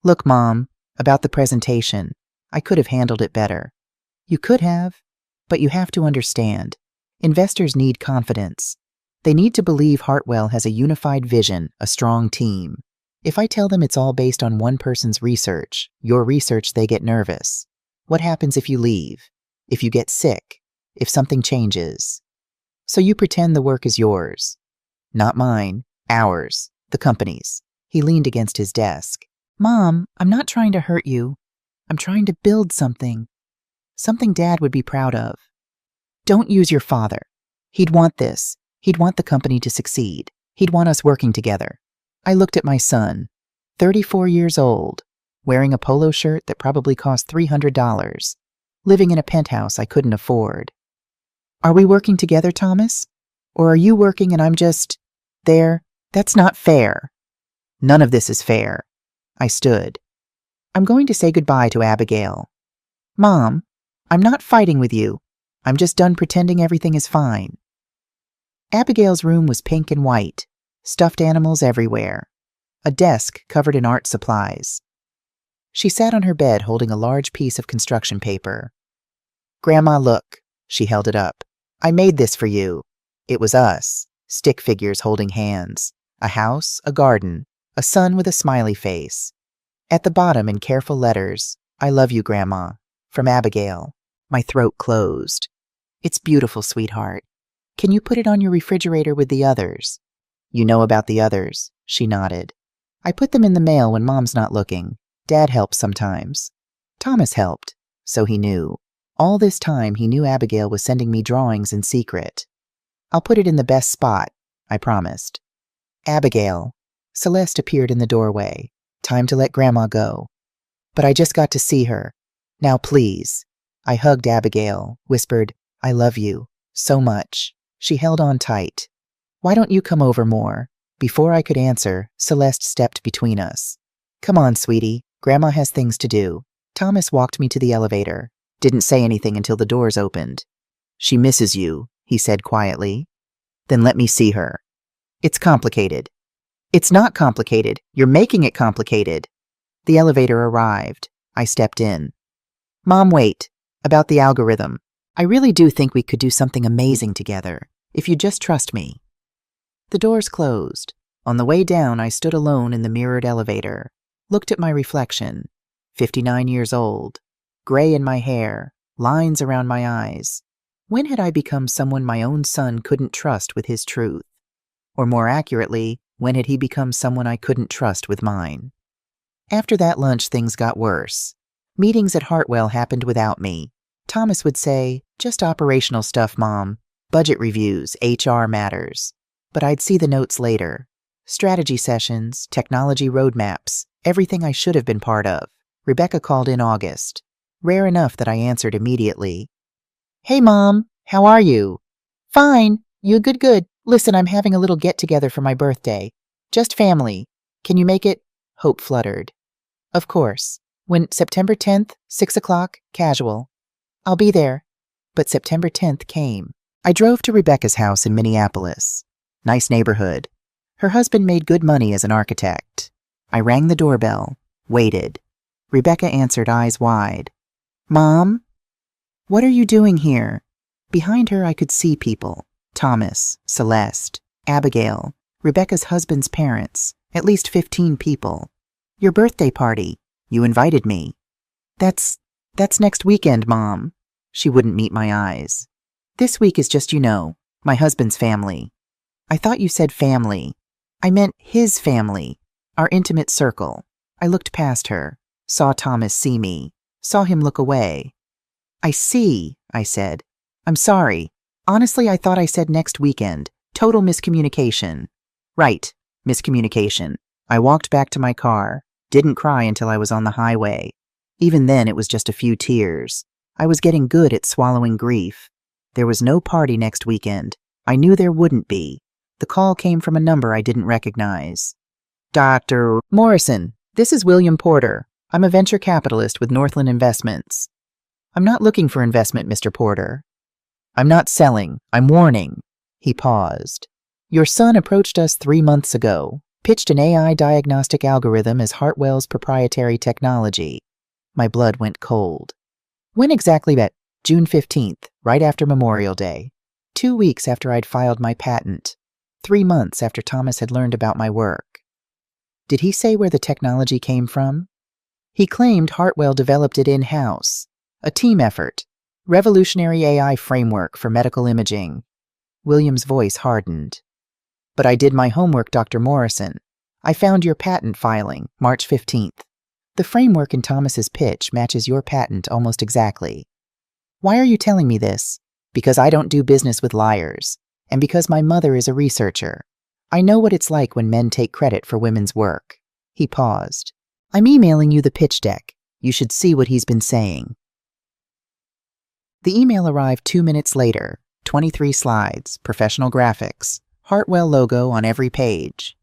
Speaker 1: Look, Mom, about the presentation. I could have handled it better. You could have, but you have to understand. Investors need confidence. They need to believe Hartwell has a unified vision, a strong team. If I tell them it's all based on one person's research, your research, they get nervous. What happens if you leave? If you get sick? If something changes? So you pretend the work is yours. Not mine, ours, the company's. He leaned against his desk. Mom, I'm not trying to hurt you. I'm trying to build something. Something Dad would be proud of. Don't use your father. He'd want this. He'd want the company to succeed. He'd want us working together. I looked at my son, 34 years old, wearing a polo shirt that probably cost $300, living in a penthouse I couldn't afford. Are we working together, Thomas? Or are you working and I'm just there? That's not fair. None of this is fair. I stood. I'm going to say goodbye to Abigail. Mom, I'm not fighting with you. I'm just done pretending everything is fine. Abigail's room was pink and white, stuffed animals everywhere, a desk covered in art supplies. She sat on her bed holding a large piece of construction paper. Grandma, look. She held it up. I made this for you. It was us, stick figures holding hands, a house, a garden, a sun with a smiley face. At the bottom in careful letters, I love you, Grandma, from Abigail. My throat closed. It's beautiful, sweetheart. Can you put it on your refrigerator with the others? You know about the others, she nodded. I put them in the mail when Mom's not looking. Dad helps sometimes. Thomas helped, so he knew. All this time he knew Abigail was sending me drawings in secret. I'll put it in the best spot, I promised. Abigail. Celeste appeared in the doorway. Time to let Grandma go. But I just got to see her. Now please. I hugged Abigail, whispered, I love you, so much. She held on tight. Why don't you come over more? Before I could answer, Celeste stepped between us. Come on, sweetie. Grandma has things to do. Thomas walked me to the elevator. Didn't say anything until the doors opened. She misses you, he said quietly. Then let me see her. It's complicated. It's not complicated. You're making it complicated. The elevator arrived. I stepped in. Mom, wait. About the algorithm. I really do think we could do something amazing together, if you just trust me. The doors closed. On the way down, I stood alone in the mirrored elevator, looked at my reflection, 59 years old, gray in my hair, lines around my eyes. When had I become someone my own son couldn't trust with his truth? Or more accurately, when had he become someone I couldn't trust with mine? After that lunch, things got worse. Meetings at Hartwell happened without me. Thomas would say, just operational stuff, Mom. Budget reviews, HR matters. But I'd see the notes later. Strategy sessions, technology roadmaps, everything I should have been part of. Rebecca called in August. Rare enough that I answered immediately. Hey, Mom, how are you? Fine. You good. Listen, I'm having a little get-together for my birthday. Just family. Can you make it? Hope fluttered. Of course. When September 10th, 6 o'clock, casual. I'll be there. But September 10th came. I drove to Rebecca's house in Minneapolis. Nice neighborhood. Her husband made good money as an architect. I rang the doorbell, waited. Rebecca answered, eyes wide. Mom? What are you doing here? Behind her I could see people. Thomas, Celeste, Abigail, Rebecca's husband's parents, at least 15 people. Your birthday party. You invited me. That's next weekend, Mom. She wouldn't meet my eyes. This week is just, my husband's family. I thought you said family. I meant his family, our intimate circle. I looked past her, saw Thomas see me, saw him look away. I see, I said. I'm sorry. Honestly, I thought I said next weekend. Total miscommunication. Right, miscommunication. I walked back to my car, didn't cry until I was on the highway. Even then, it was just a few tears. I was getting good at swallowing grief. There was no party next weekend. I knew there wouldn't be. The call came from a number I didn't recognize. Dr. Morrison, this is William Porter. I'm a venture capitalist with Northland Investments. I'm not looking for investment, Mr. Porter. I'm not selling. I'm warning. He paused. Your son approached us 3 months ago, pitched an AI diagnostic algorithm as Hartwell's proprietary technology. My blood went cold. When exactly June 15th, right after Memorial Day. 2 weeks after I'd filed my patent. 3 months after Thomas had learned about my work. Did he say where the technology came from? He claimed Hartwell developed it in-house. A team effort. Revolutionary AI framework for medical imaging. William's voice hardened. But I did my homework, Dr. Morrison. I found your patent filing, March 15th. The framework in Thomas's pitch matches your patent almost exactly. Why are you telling me this? Because I don't do business with liars, and because my mother is a researcher. I know what it's like when men take credit for women's work. He paused. I'm emailing you the pitch deck. You should see what he's been saying. The email arrived 2 minutes later. 23 slides, professional graphics, Hartwell logo on every page.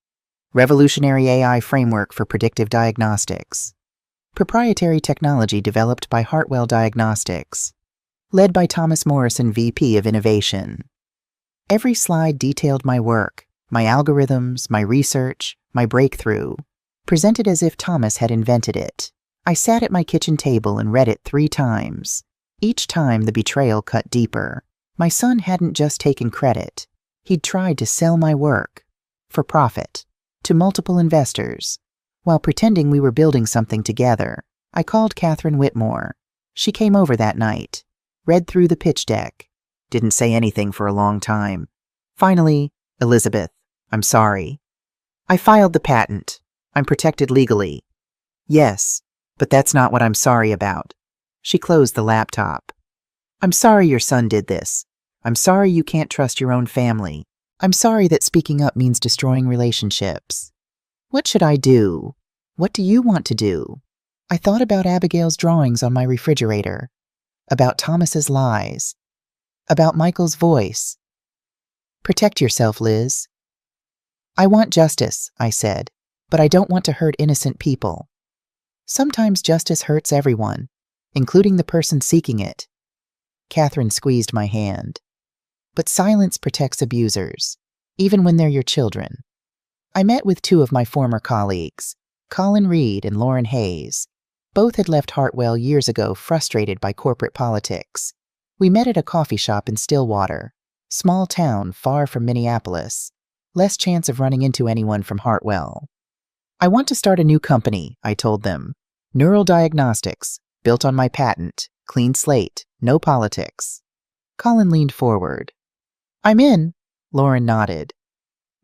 Speaker 1: Revolutionary AI framework for predictive diagnostics. Proprietary technology developed by Hartwell Diagnostics. Led by Thomas Morrison, VP of Innovation. Every slide detailed my work, my algorithms, my research, my breakthrough, presented as if Thomas had invented it. I sat at my kitchen table and read it 3 times. Each time the betrayal cut deeper. My son hadn't just taken credit. He'd tried to sell my work, for profit, to multiple investors, while pretending we were building something together. I called Catherine Whitmore. She came over that night. Read through the pitch deck. Didn't say anything for a long time. Finally, Elizabeth, I'm sorry. I filed the patent. I'm protected legally. Yes, but that's not what I'm sorry about. She closed the laptop. I'm sorry your son did this. I'm sorry you can't trust your own family. I'm sorry that speaking up means destroying relationships. What should I do? What do you want to do? I thought about Abigail's drawings on my refrigerator. About Thomas's lies. About Michael's voice. Protect yourself, Liz. I want justice, I said, but I don't want to hurt innocent people. Sometimes justice hurts everyone, including the person seeking it. Catherine squeezed my hand. But silence protects abusers, even when they're your children. I met with 2 of my former colleagues, Colin Reed and Lauren Hayes. Both had left Hartwell years ago, frustrated by corporate politics. We met at a coffee shop in Stillwater, small town far from Minneapolis, less chance of running into anyone from Hartwell. I want to start a new company, I told them. Neural diagnostics, built on my patent, clean slate, no politics. Colin leaned forward. I'm in, Lauren nodded.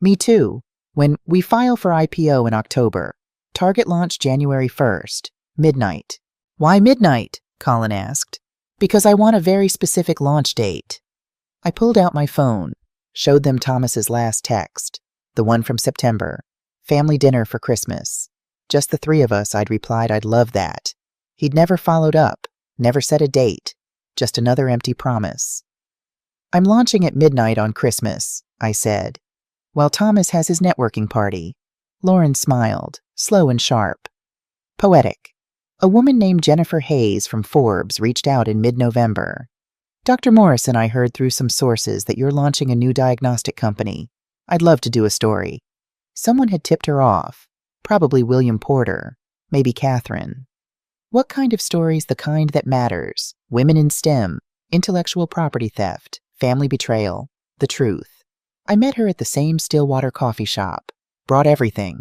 Speaker 1: Me too. When we file for IPO in October, target launch January 1st. Midnight. Why midnight? Colin asked. Because I want a very specific launch date. I pulled out my phone, showed them Thomas's last text, the one from September. Family dinner for Christmas. Just the 3 of us, I'd replied I'd love that. He'd never followed up, never set a date, just another empty promise. I'm launching at midnight on Christmas, I said, while Thomas has his networking party. Lauren smiled, slow and sharp. Poetic. A woman named Jennifer Hayes from Forbes reached out in mid-November. Dr. Morrison, I heard through some sources that you're launching a new diagnostic company. I'd love to do a story. Someone had tipped her off. Probably William Porter. Maybe Catherine. What kind of stories? The kind that matters. Women in STEM. Intellectual property theft. Family betrayal. The truth. I met her at the same Stillwater coffee shop. Brought everything.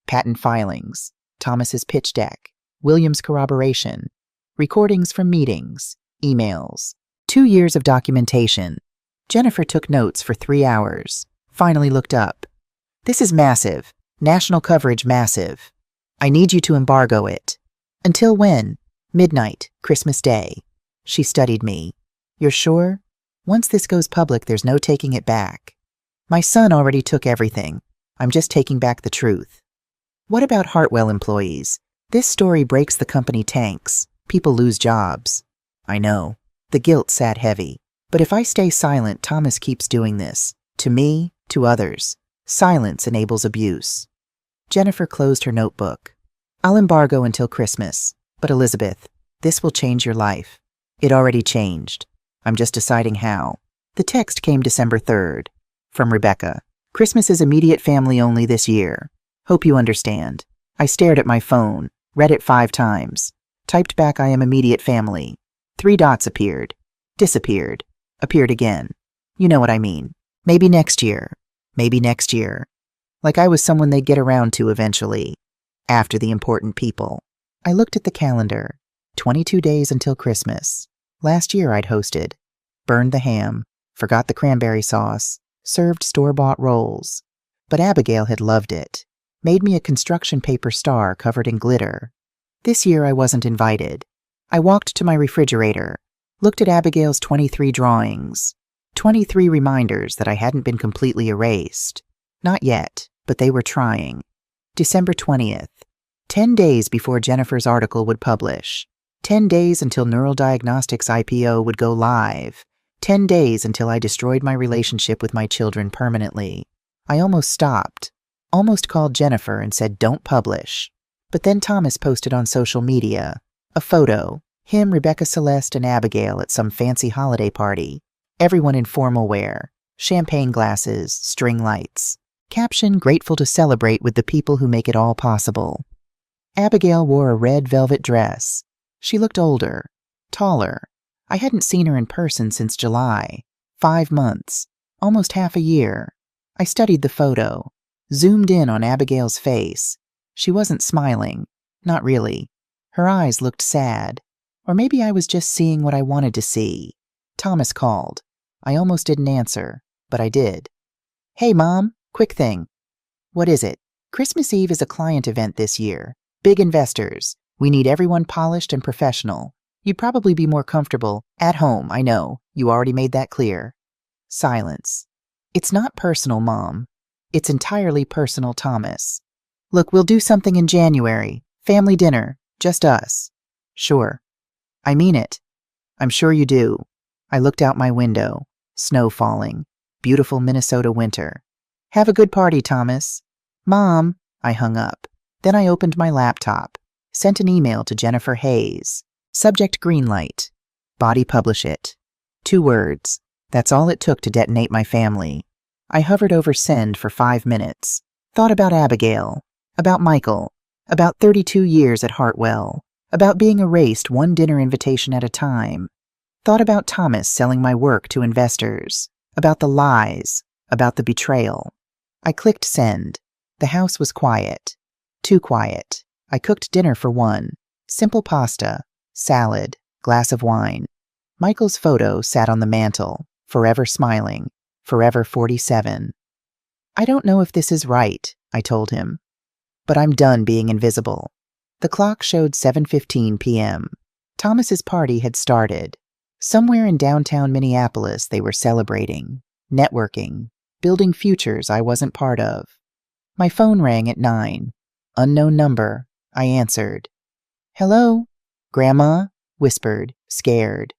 Speaker 1: Patent filings. Thomas's pitch deck. William's corroboration, recordings from meetings, emails, 2 years of documentation. Jennifer took notes for 3 hours, finally looked up. This is massive, national coverage massive. I need you to embargo it. Until when? Midnight, Christmas Day. She studied me. You're sure? Once this goes public, there's no taking it back. My son already took everything. I'm just taking back the truth. What about Hartwell employees? This story breaks the company tanks. People lose jobs. I know. The guilt sat heavy. But if I stay silent, Thomas keeps doing this. To me, to others. Silence enables abuse. Jennifer closed her notebook. I'll embargo until Christmas. But Elizabeth, this will change your life. It already changed. I'm just deciding how. The text came December 3rd. From Rebecca. Christmas is immediate family only this year. Hope you understand. I stared at my phone. Read it 5 times. Typed back I am immediate family. 3 dots appeared. Disappeared. Appeared again. You know what I mean. Maybe next year. Maybe next year. Like I was someone they'd get around to eventually. After the important people. I looked at the calendar. 22 days until Christmas. Last year I'd hosted. Burned the ham. Forgot the cranberry sauce. Served store-bought rolls. But Abigail had loved it. Made me a construction paper star covered in glitter. This year I wasn't invited. I walked to my refrigerator. Looked at Abigail's 23 drawings. 23 reminders that I hadn't been completely erased. Not yet, but they were trying. December 20th. 10 days before Jennifer's article would publish. 10 days until Neural Diagnostics IPO would go live. 10 days until I destroyed my relationship with my children permanently. I almost stopped. Almost called Jennifer and said, "Don't publish." But then Thomas posted on social media. A photo. Him, Rebecca Celeste, and Abigail at some fancy holiday party. Everyone in formal wear. Champagne glasses, string lights. Caption, "Grateful to celebrate with the people who make it all possible." Abigail wore a red velvet dress. She looked older, taller. I hadn't seen her in person since July. 5 months. Almost half a year. I studied the photo. Zoomed in on Abigail's face. She wasn't smiling. Not really. Her eyes looked sad. Or maybe I was just seeing what I wanted to see. Thomas called. I almost didn't answer, but I did. "Hey, Mom, quick thing." "What is it?" "Christmas Eve is a client event this year. Big investors. We need everyone polished and professional. You'd probably be more comfortable at home, I know. You already made that clear." Silence. "It's not personal, Mom. It's entirely personal, Thomas. Look, we'll do something in January. Family dinner. Just us." "Sure." "I mean it." "I'm sure you do." I looked out my window. Snow falling. Beautiful Minnesota winter. "Have a good party, Thomas." "Mom." I hung up. Then I opened my laptop. Sent an email to Jennifer Hayes. Subject greenlight. Body publish it. 2 words. That's all it took to detonate my family. I hovered over send for 5 minutes. Thought about Abigail. About Michael. About 32 years at Hartwell. About being erased one dinner invitation at a time. Thought about Thomas selling my work to investors. About the lies. About the betrayal. I clicked send. The house was quiet. Too quiet. I cooked dinner for one. Simple pasta. Salad. Glass of wine. Michael's photo sat on the mantel. Forever smiling. Forever 47. "I don't know if this is right," I told him. "But I'm done being invisible." The clock showed 7:15 p.m. Thomas's party had started. Somewhere in downtown Minneapolis they were celebrating, networking, building futures I wasn't part of. My phone rang at 9. Unknown number. I answered. "Hello?" "Grandma?" whispered, scared.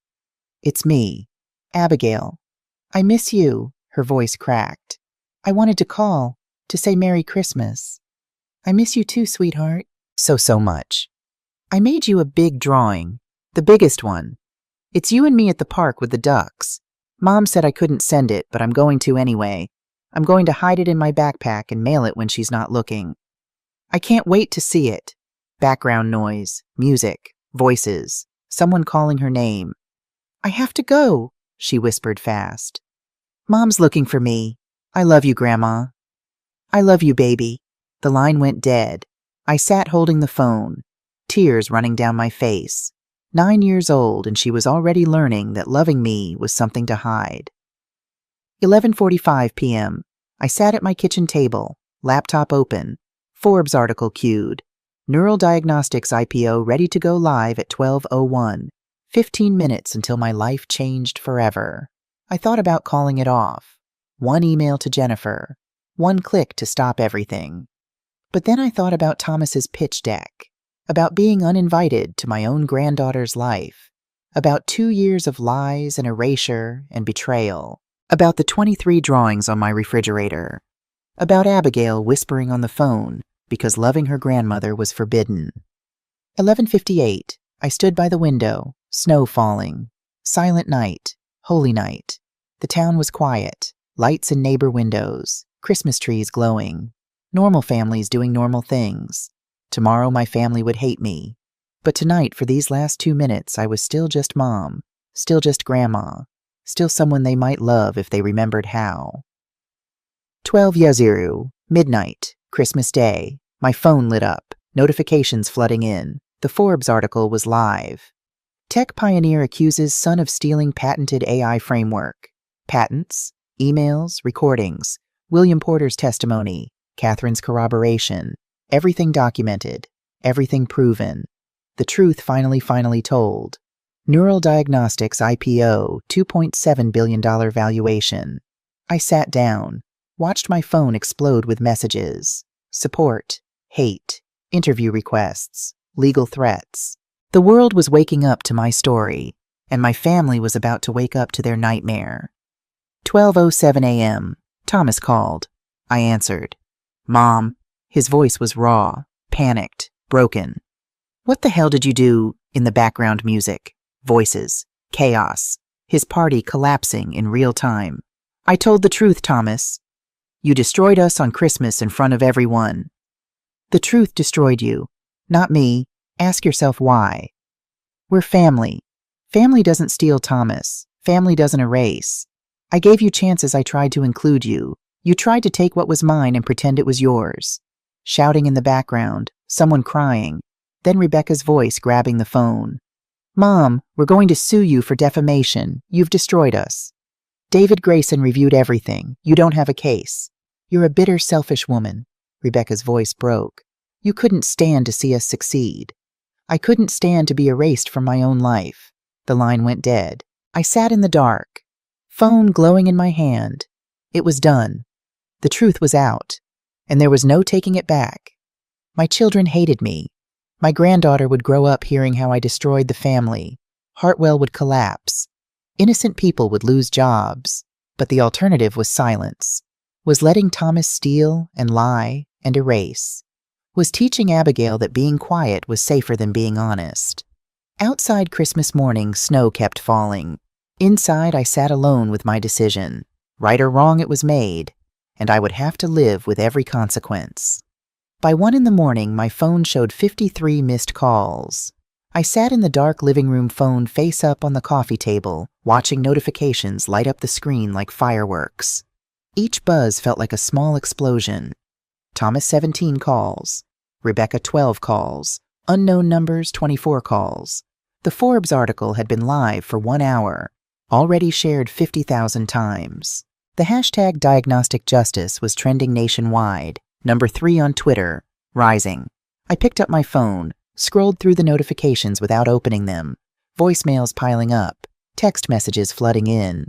Speaker 1: "It's me. Abigail." "I miss you," her voice cracked. "I wanted to call, to say Merry Christmas." "I miss you too, sweetheart." So much. "I made you a big drawing. The biggest one. It's you and me at the park with the ducks. Mom said I couldn't send it, but I'm going to anyway. I'm going to hide it in my backpack and mail it when she's not looking. I can't wait to see it." Background noise, music, voices, someone calling her name. "I have to go," she whispered fast. "Mom's looking for me. I love you, Grandma." "I love you, baby." The line went dead. I sat holding the phone, tears running down my face. 9 years old, and she was already learning that loving me was something to hide. 11:45 p.m. I sat at my kitchen table, laptop open, Forbes article queued. Neural Diagnostics IPO ready to go live at 12:01. 15 minutes until my life changed forever. I thought about calling it off. 1 email to Jennifer. 1 click to stop everything. But then I thought about Thomas's pitch deck, about being uninvited to my own granddaughter's life, about 2 years of lies and erasure and betrayal, about the 23 drawings on my refrigerator, about Abigail whispering on the phone because loving her grandmother was forbidden. 11:58. I stood by the window, snow falling. Silent night, holy night. The town was quiet, lights in neighbor windows, Christmas trees glowing. Normal families doing normal things. Tomorrow my family would hate me. But tonight, for these last 2 minutes, I was still just Mom. Still just grandma. Still someone they might love if they remembered how. 12 Yaziru, midnight, Christmas Day. My phone lit up, notifications flooding in. The Forbes article was live. Tech pioneer accuses son of stealing patented AI framework. Patents, emails, recordings, William Porter's testimony, Catherine's corroboration. Everything documented, everything proven. The truth finally told. Neural Diagnostics IPO, $2.7 billion valuation. I sat down, watched my phone explode with messages. Support, hate, interview requests, legal threats. The world was waking up to my story, and my family was about to wake up to their nightmare. 12:07 a.m. Thomas called. I answered. Mom. His voice was raw, panicked, broken. What the hell did you do? In the background music. Voices. Chaos. His party collapsing in real time. I told the truth, Thomas. You destroyed us on Christmas in front of everyone. The truth destroyed you, not me. Ask yourself why. We're family. Family doesn't steal, Thomas. Family doesn't erase. I gave you chances. I tried to include you. You tried to take what was mine and pretend it was yours. Shouting in the background, someone crying, then Rebecca's voice grabbing the phone. Mom, we're going to sue you for defamation. You've destroyed us. David Grayson reviewed everything. You don't have a case. You're a bitter, selfish woman. Rebecca's voice broke. You couldn't stand to see us succeed. I couldn't stand to be erased from my own life. The line went dead. I sat in the dark, phone glowing in my hand. It was done. The truth was out, and there was no taking it back. My children hated me. My granddaughter would grow up hearing how I destroyed the family. Hartwell would collapse. Innocent people would lose jobs. But the alternative was silence. Was letting Thomas steal and lie and erase. Was teaching Abigail that being quiet was safer than being honest. Outside Christmas morning, snow kept falling. Inside, I sat alone with my decision. Right or wrong, it was made, and I would have to live with every consequence. By 1 a.m, my phone showed 53 missed calls. I sat in the dark living room, phone face up on the coffee table, watching notifications light up the screen like fireworks. Each buzz felt like a small explosion. Thomas 17 calls. Rebecca 12 calls. Unknown numbers 24 calls. The Forbes article had been live for 1 hour, already shared 50,000 times. The hashtag Diagnostic Justice was trending nationwide, number 3 on Twitter, rising. I picked up my phone, scrolled through the notifications without opening them, voicemails piling up, text messages flooding in,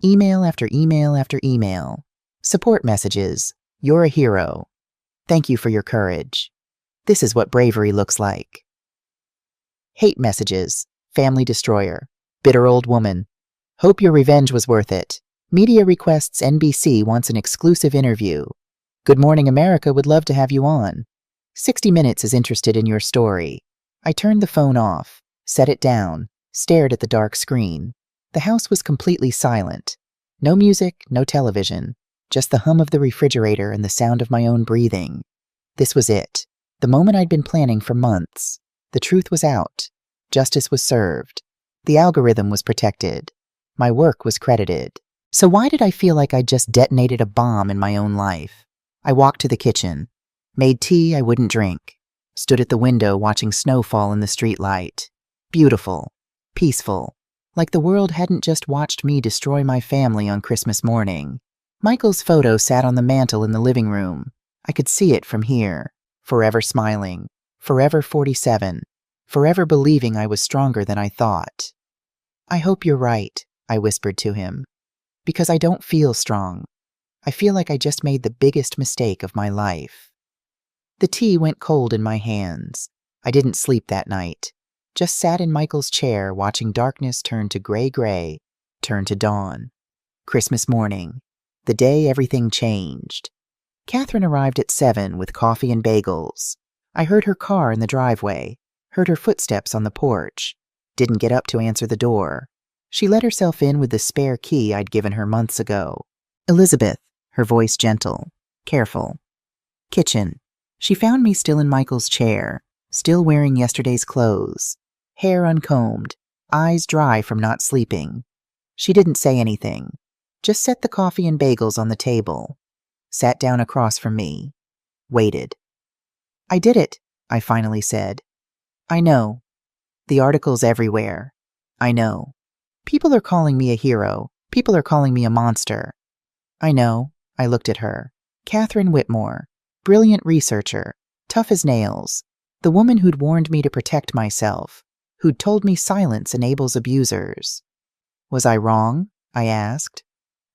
Speaker 1: email after email after email, support messages, you're a hero. Thank you for your courage. This is what bravery looks like. Hate messages, family destroyer, bitter old woman. Hope your revenge was worth it. Media requests NBC wants an exclusive interview. Good Morning America would love to have you on. 60 Minutes is interested in your story. I turned the phone off, set it down, stared at the dark screen. The house was completely silent. No music, no television, just the hum of the refrigerator and the sound of my own breathing. This was it, the moment I'd been planning for months. The truth was out. Justice was served. The algorithm was protected. My work was credited. So why did I feel like I'd just detonated a bomb in my own life? I walked to the kitchen, made tea I wouldn't drink, stood at the window watching snow fall in the streetlight. Beautiful, peaceful, like the world hadn't just watched me destroy my family on Christmas morning. Michael's photo sat on the mantel in the living room. I could see it from here, forever smiling, forever 47, forever believing I was stronger than I thought. I hope you're right, I whispered to him, because I don't feel strong. I feel like I just made the biggest mistake of my life. The tea went cold in my hands. I didn't sleep that night. Just sat in Michael's chair watching darkness turn to gray, turn to dawn. Christmas morning, the day everything changed. Catherine arrived at 7 with coffee and bagels. I heard her car in the driveway, heard her footsteps on the porch. Didn't get up to answer the door. She let herself in with the spare key I'd given her months ago. Elizabeth, her voice gentle, careful. Kitchen. She found me still in Michael's chair, still wearing yesterday's clothes, hair uncombed, eyes dry from not sleeping. She didn't say anything, just set the coffee and bagels on the table, sat down across from me, waited. "I did it," I finally said. "I know. The articles everywhere. I know. People are calling me a hero. People are calling me a monster. I know." I looked at her. Catherine Whitmore, brilliant researcher, tough as nails, the woman who'd warned me to protect myself, who'd told me silence enables abusers. "Was I wrong?" I asked.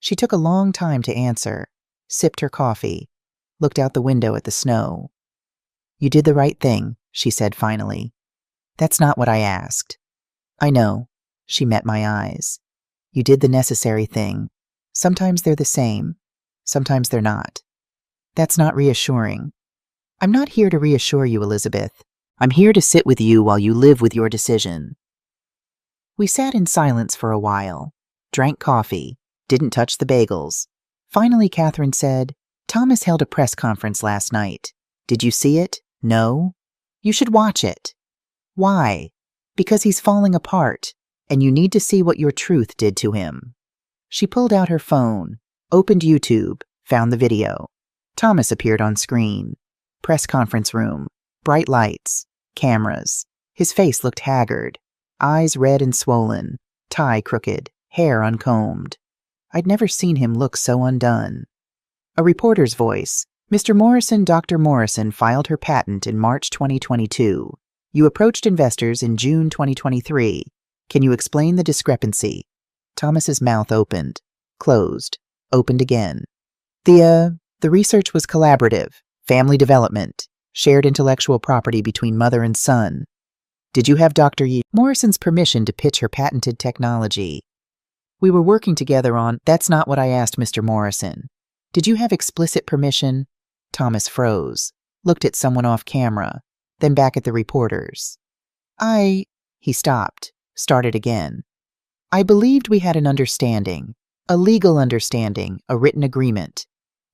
Speaker 1: She took a long time to answer, sipped her coffee, looked out the window at the snow. "You did the right thing," she said finally. "That's not what I asked." "I know." She met my eyes. "You did the necessary thing. Sometimes they're the same. Sometimes they're not." "That's not reassuring." "I'm not here to reassure you, Elizabeth. I'm here to sit with you while you live with your decision." We sat in silence for a while, drank coffee, didn't touch the bagels. Finally, Catherine said, "Thomas held a press conference last night. Did you see it? No? You should watch it." "Why?" "Because he's falling apart, and you need to see what your truth did to him." She pulled out her phone, opened YouTube, found the video. Thomas appeared on screen. Press conference room, bright lights, cameras. His face looked haggard, eyes red and swollen, tie crooked, hair uncombed. I'd never seen him look so undone. A reporter's voice. "Mr. Morrison, Dr. Morrison filed her patent in March 2022. You approached investors in June 2023. Can you explain the discrepancy?" Thomas's mouth opened, closed, opened again. The research was collaborative, family development, shared intellectual property between mother and son. Did you have Dr. Morrison's permission to pitch her patented technology? We were working together on, That's not what I asked Mr. Morrison. Did you have explicit permission? Thomas froze, looked at someone off camera, then back at the reporters. He stopped, started again. "I believed we had an understanding, a legal understanding, a written agreement.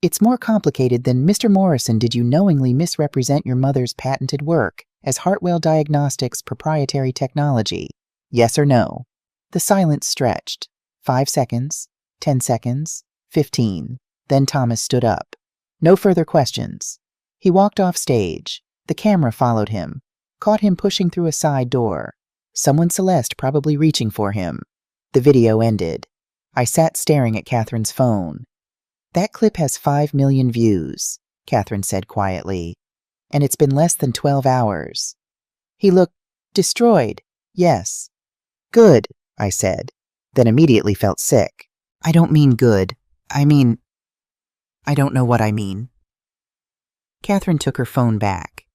Speaker 1: It's more complicated than, Mr. Morrison, did you knowingly misrepresent your mother's patented work as Hartwell Diagnostics' proprietary technology? Yes or no?" The silence stretched. 5 seconds, 10 seconds, 15. Then Thomas stood up. No further questions. He walked off stage. The camera followed him, caught him pushing through a side door. Someone Celeste probably reaching for him. The video ended. I sat staring at Catherine's phone. "That clip has 5 million views," Catherine said quietly, "and it's been less than 12 hours. He looked destroyed, yes." "Good," I said, then immediately felt sick. "I don't mean good. I don't know what I mean." Catherine took her phone back.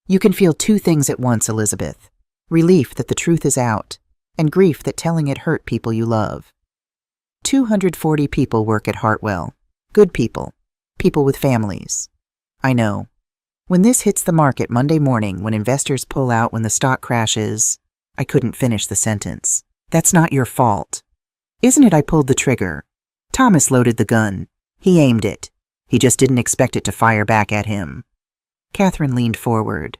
Speaker 1: "You can feel 2 things at once, Elizabeth. Relief that the truth is out, and grief that telling it hurt people you love. 240 people work at Hartwell. Good people. People with families. I know. When this hits the market Monday morning, when investors pull out, when the stock crashes..." I couldn't finish the sentence. "That's not your fault. Isn't it? I pulled the trigger. Thomas loaded the gun. He aimed it. He just didn't expect it to fire back at him." Catherine leaned forward.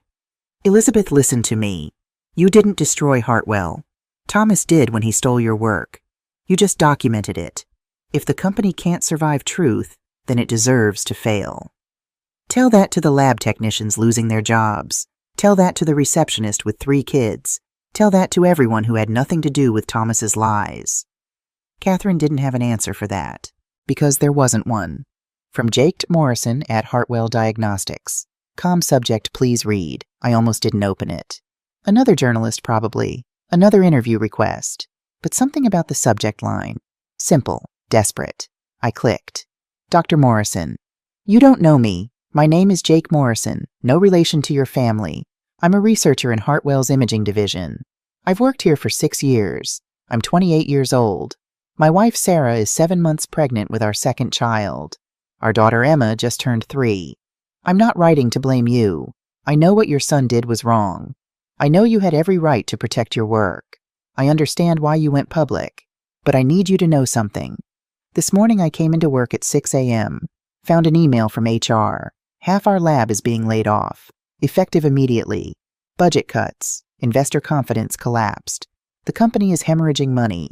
Speaker 1: "Elizabeth, listen to me. You didn't destroy Hartwell. Thomas did when he stole your work. You just documented it. If the company can't survive truth, then it deserves to fail. Tell that to the lab technicians losing their jobs. Tell that to the receptionist with 3 kids. Tell that to everyone who had nothing to do with Thomas's lies." Catherine didn't have an answer for that, because there wasn't one. From Jake Morrison at Hartwell Diagnostics. Com subject, please read. I almost didn't open it. Another journalist probably. Another interview request. But something about the subject line. Simple, desperate. I clicked. "Dr. Morrison. You don't know me. My name is Jake Morrison, no relation to your family. I'm a researcher in Hartwell's imaging division. I've worked here for 6 years. I'm 28 years old. My wife Sarah is 7 months pregnant with our second child. Our daughter Emma just turned 3. I'm not writing to blame you. I know what your son did was wrong. I know you had every right to protect your work. I understand why you went public. But I need you to know something. This morning I came into work at 6 a.m., found an email from HR. Half our lab is being laid off. Effective immediately. Budget cuts. Investor confidence collapsed. The company is hemorrhaging money.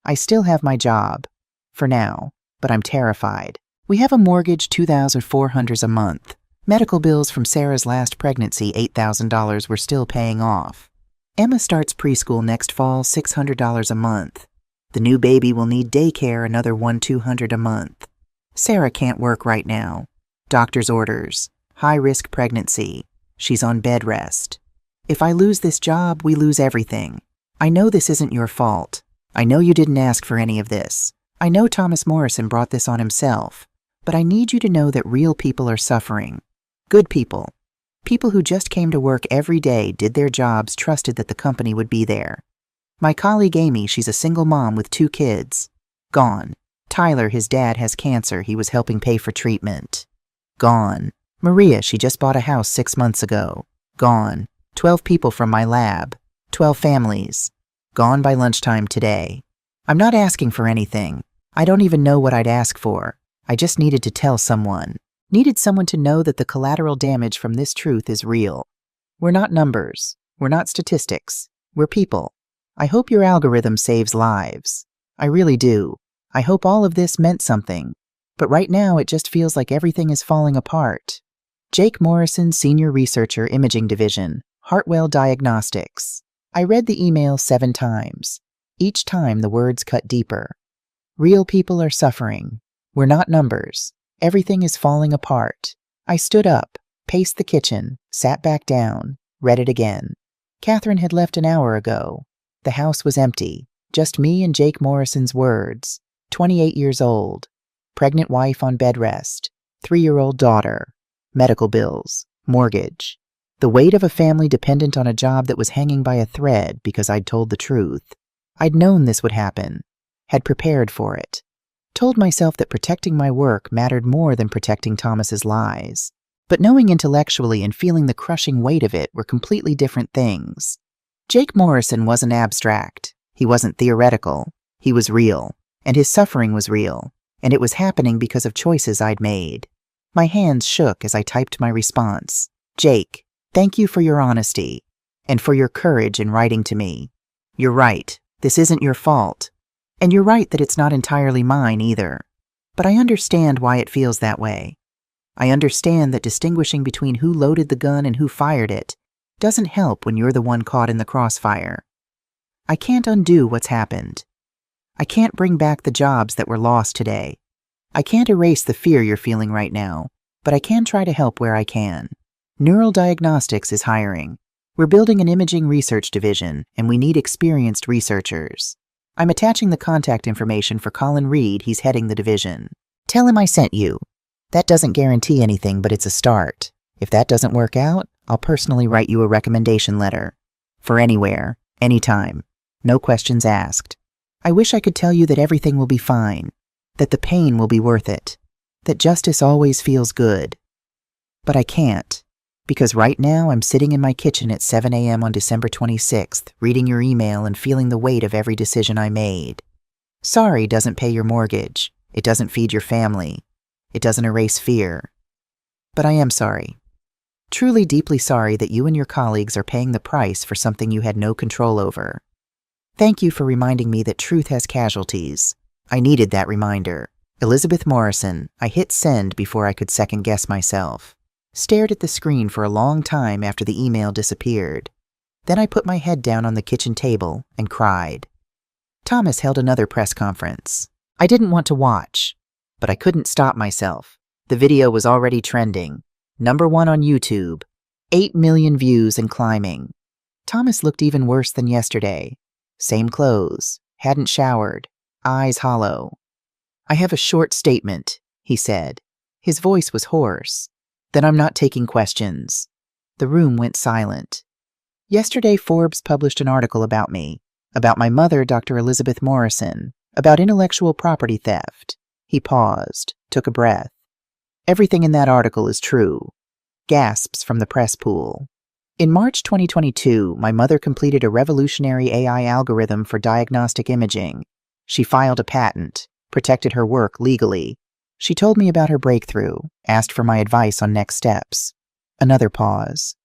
Speaker 1: I still have my job. For now. But I'm terrified. We have a mortgage, $2,400 a month. Medical bills from Sarah's last pregnancy, $8,000 we're still paying off. Emma starts preschool next fall, $600 a month. The new baby will need daycare, another $200 a month. Sarah can't work right now. Doctor's orders. High-risk pregnancy. She's on bed rest. If I lose this job, we lose everything. I know this isn't your fault. I know you didn't ask for any of this. I know Thomas Morrison brought this on himself. But I need you to know that real people are suffering. Good people. People who just came to work every day, did their jobs, trusted that the company would be there. My colleague Amy, she's a single mom with 2 kids. Gone. Tyler, his dad has cancer. He was helping pay for treatment. Gone. Maria, she just bought a house 6 months ago. Gone. 12 people from my lab. 12 families. Gone by lunchtime today. I'm not asking for anything. I don't even know what I'd ask for. I just needed to tell someone. Needed someone to know that the collateral damage from this truth is real. We're not numbers. We're not statistics. We're people. I hope your algorithm saves lives. I really do. I hope all of this meant something. But right now it just feels like everything is falling apart. Jake Morrison, Senior Researcher, Imaging Division, Hartwell Diagnostics. I read the email 7 times. Each time the words cut deeper. Real people are suffering. We're not numbers. Everything is falling apart. I stood up, paced the kitchen, sat back down, read it again. Catherine had left an hour ago. The house was empty. Just me and Jake Morrison's words. 28 years old. Pregnant wife on bed rest. 3-year-old daughter. Medical bills. Mortgage. The weight of a family dependent on a job that was hanging by a thread because I'd told the truth. I'd known this would happen. Had prepared for it. Told myself that protecting my work mattered more than protecting Thomas's lies. But knowing intellectually and feeling the crushing weight of it were completely different things. Jake Morrison wasn't abstract. He wasn't theoretical. He was real. And his suffering was real. And it was happening because of choices I'd made. My hands shook as I typed my response. Jake, thank you for your honesty. And for your courage in writing to me. You're right. This isn't your fault. And you're right that it's not entirely mine either. But I understand why it feels that way. I understand that distinguishing between who loaded the gun and who fired it doesn't help when you're the one caught in the crossfire. I can't undo what's happened. I can't bring back the jobs that were lost today. I can't erase the fear you're feeling right now, but I can try to help where I can. Neural Diagnostics is hiring. We're building an imaging research division, and we need experienced researchers. I'm attaching the contact information for Colin Reed. He's heading the division. Tell him I sent you. That doesn't guarantee anything, but it's a start. If that doesn't work out, I'll personally write you a recommendation letter. For anywhere, anytime. No questions asked. I wish I could tell you that everything will be fine, that the pain will be worth it, that justice always feels good. But I can't, because right now I'm sitting in my kitchen at 7 a.m. on December 26th, reading your email and feeling the weight of every decision I made. Sorry doesn't pay your mortgage. It doesn't feed your family. It doesn't erase fear. But I am sorry. Truly deeply sorry that you and your colleagues are paying the price for something you had no control over. Thank you for reminding me that truth has casualties. I needed that reminder. Elizabeth Morrison. I hit send before I could second-guess myself. Stared at the screen for a long time after the email disappeared. Then I put my head down on the kitchen table and cried. Thomas held another press conference. I didn't want to watch, but I couldn't stop myself. The video was already trending. #1 on YouTube. 8 million views and climbing. Thomas looked even worse than yesterday. Same clothes. Hadn't showered. Eyes hollow. I have a short statement, he said. His voice was hoarse. Then I'm not taking questions. The room went silent. Yesterday, Forbes published an article about me, about my mother, Dr. Elizabeth Morrison, about intellectual property theft. He paused, took a breath. Everything in that article is true. Gasps from the press pool. In March 2022, my mother completed a revolutionary AI algorithm for diagnostic imaging. She filed a patent, protected her work legally. She told me about her breakthrough, asked for my advice on next steps. Another pause.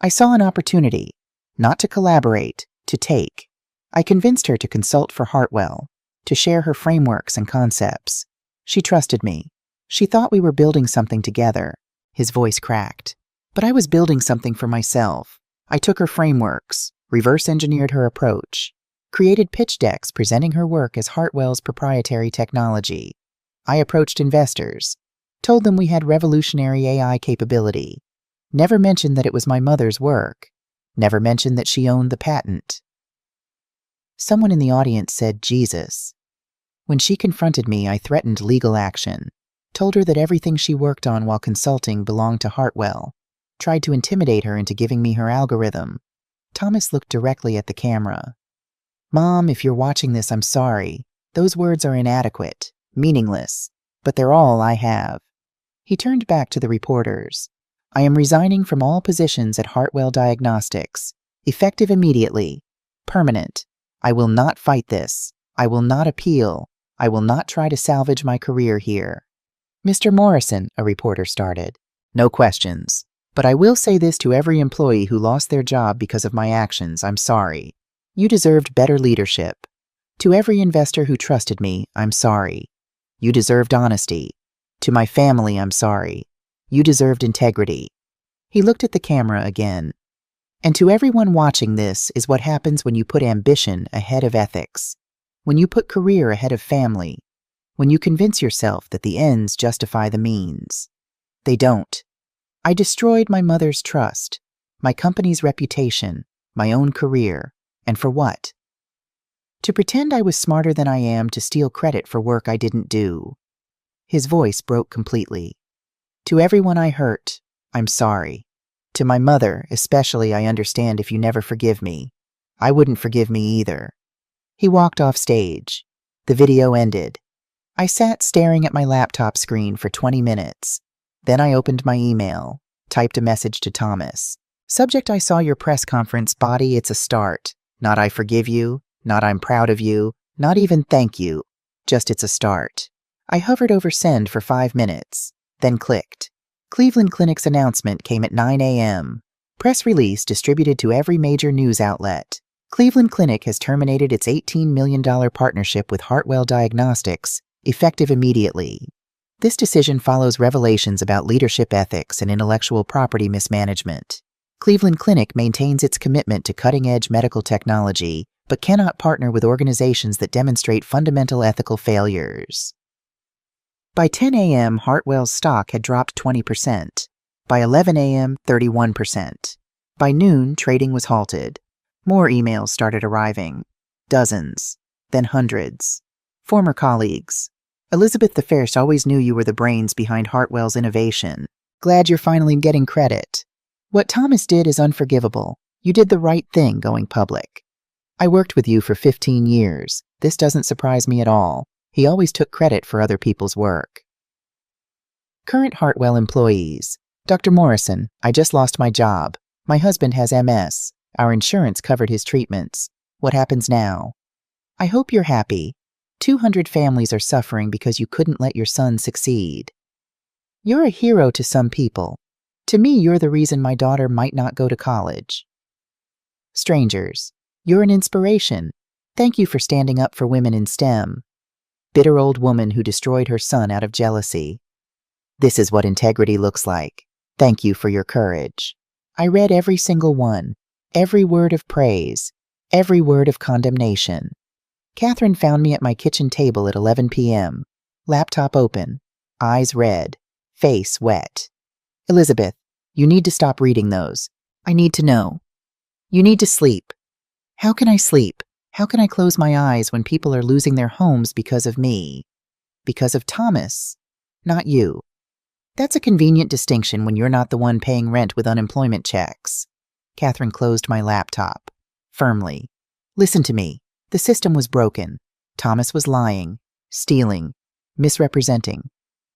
Speaker 1: I saw an opportunity, not to collaborate, to take. I convinced her to consult for Hartwell, to share her frameworks and concepts. She trusted me. She thought we were building something together. His voice cracked. But I was building something for myself. I took her frameworks, reverse engineered her approach, created pitch decks presenting her work as Hartwell's proprietary technology. I approached investors, told them we had revolutionary AI capability, never mentioned that it was my mother's work, never mentioned that she owned the patent. Someone in the audience said, "Jesus." When she confronted me, I threatened legal action, told her that everything she worked on while consulting belonged to Hartwell, tried to intimidate her into giving me her algorithm. Thomas looked directly at the camera. "Mom, if you're watching this, I'm sorry. Those words are inadequate, meaningless, but they're all I have." He turned back to the reporters. "I am resigning from all positions at Hartwell Diagnostics, effective immediately, permanent. I will not fight this. I will not appeal. I will not try to salvage my career here." "Mr. Morrison," a reporter started. "No questions. But I will say this to every employee who lost their job because of my actions, I'm sorry. You deserved better leadership. To every investor who trusted me, I'm sorry. You deserved honesty. To my family, I'm sorry. You deserved integrity." He looked at the camera again. "And to everyone watching, this is what happens when you put ambition ahead of ethics, when you put career ahead of family, when you convince yourself that the ends justify the means. They don't. I destroyed my mother's trust, my company's reputation, my own career, and for what? To pretend I was smarter than I am, to steal credit for work I didn't do." His voice broke completely. "To everyone I hurt, I'm sorry. To my mother, especially, I understand if you never forgive me. I wouldn't forgive me either." He walked off stage. The video ended. I sat staring at my laptop screen for 20 minutes. Then I opened my email, typed a message to Thomas. Subject: I saw your press conference. Body: it's a start. Not I forgive you, not I'm proud of you, not even thank you. Just it's a start. I hovered over send for 5 minutes, then clicked. Cleveland Clinic's announcement came at 9 a.m. Press release distributed to every major news outlet. Cleveland Clinic has terminated its $18 million partnership with Hartwell Diagnostics, effective immediately. This decision follows revelations about leadership ethics and intellectual property mismanagement. Cleveland Clinic maintains its commitment to cutting-edge medical technology, but cannot partner with organizations that demonstrate fundamental ethical failures. By 10 a.m., Hartwell's stock had dropped 20%. By 11 a.m., 31%. By noon, trading was halted. More emails started arriving. Dozens. Then hundreds. Former colleagues. "Elizabeth I always knew you were the brains behind Hartwell's innovation. Glad you're finally getting credit. What Thomas did is unforgivable. You did the right thing going public. I worked with you for 15 years. This doesn't surprise me at all. He always took credit for other people's work." Current Hartwell employees. "Dr. Morrison, I just lost my job. My husband has MS. Our insurance covered his treatments. What happens now? I hope you're happy. 200 families are suffering because you couldn't let your son succeed. You're a hero to some people. To me, you're the reason my daughter might not go to college." Strangers. "You're an inspiration. Thank you for standing up for women in STEM." Bitter old woman who destroyed her son out of jealousy. "This is what integrity looks like. Thank you for your courage." I read every single one, every word of praise, every word of condemnation. Catherine found me at my kitchen table at 11 p.m., laptop open, eyes red, face wet. "Elizabeth, you need to stop reading those. I need to know. You need to sleep." How can I sleep? How can I close my eyes when people are losing their homes because of me? Because of Thomas, not you. That's a convenient distinction when you're not the one paying rent with unemployment checks. Catherine closed my laptop. Firmly. "Listen to me. The system was broken. Thomas was lying, stealing, misrepresenting.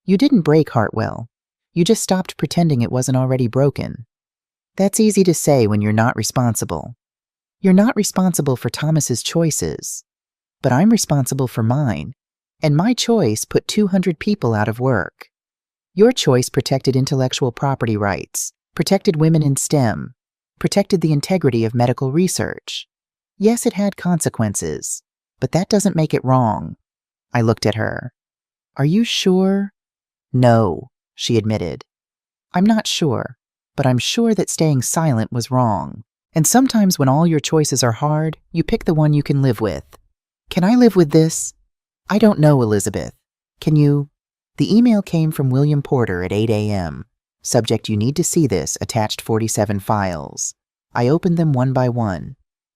Speaker 1: You didn't break Hartwell. You just stopped pretending it wasn't already broken. That's easy to say when you're not responsible. You're not responsible for Thomas's choices, but I'm responsible for mine, and my choice put 200 people out of work. Your choice protected intellectual property rights, protected women in STEM, protected the integrity of medical research. Yes, it had consequences, but that doesn't make it wrong. I looked at her. Are you sure? No, she admitted. I'm not sure, but I'm sure that staying silent was wrong. And sometimes when all your choices are hard, you pick the one you can live with. Can I live with this? I don't know, Elizabeth. Can you? The email came from William Porter at 8 a.m. Subject: you need to see this, attached 47 files. I opened them one by one.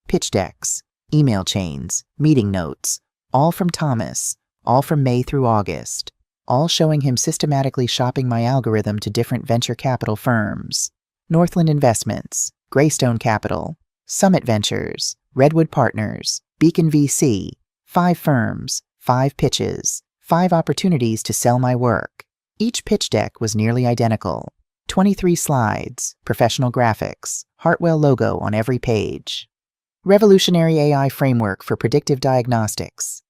Speaker 1: Pitch decks, email chains, meeting notes, all from Thomas, all from May through August, all showing him systematically shopping my algorithm to different venture capital firms. Northland Investments, Greystone Capital, Summit Ventures, Redwood Partners, Beacon VC, 5 firms, 5 pitches, 5 opportunities to sell my work. Each pitch deck was nearly identical. 23 slides, professional graphics, Hartwell logo on every page. Revolutionary AI framework for predictive diagnostics.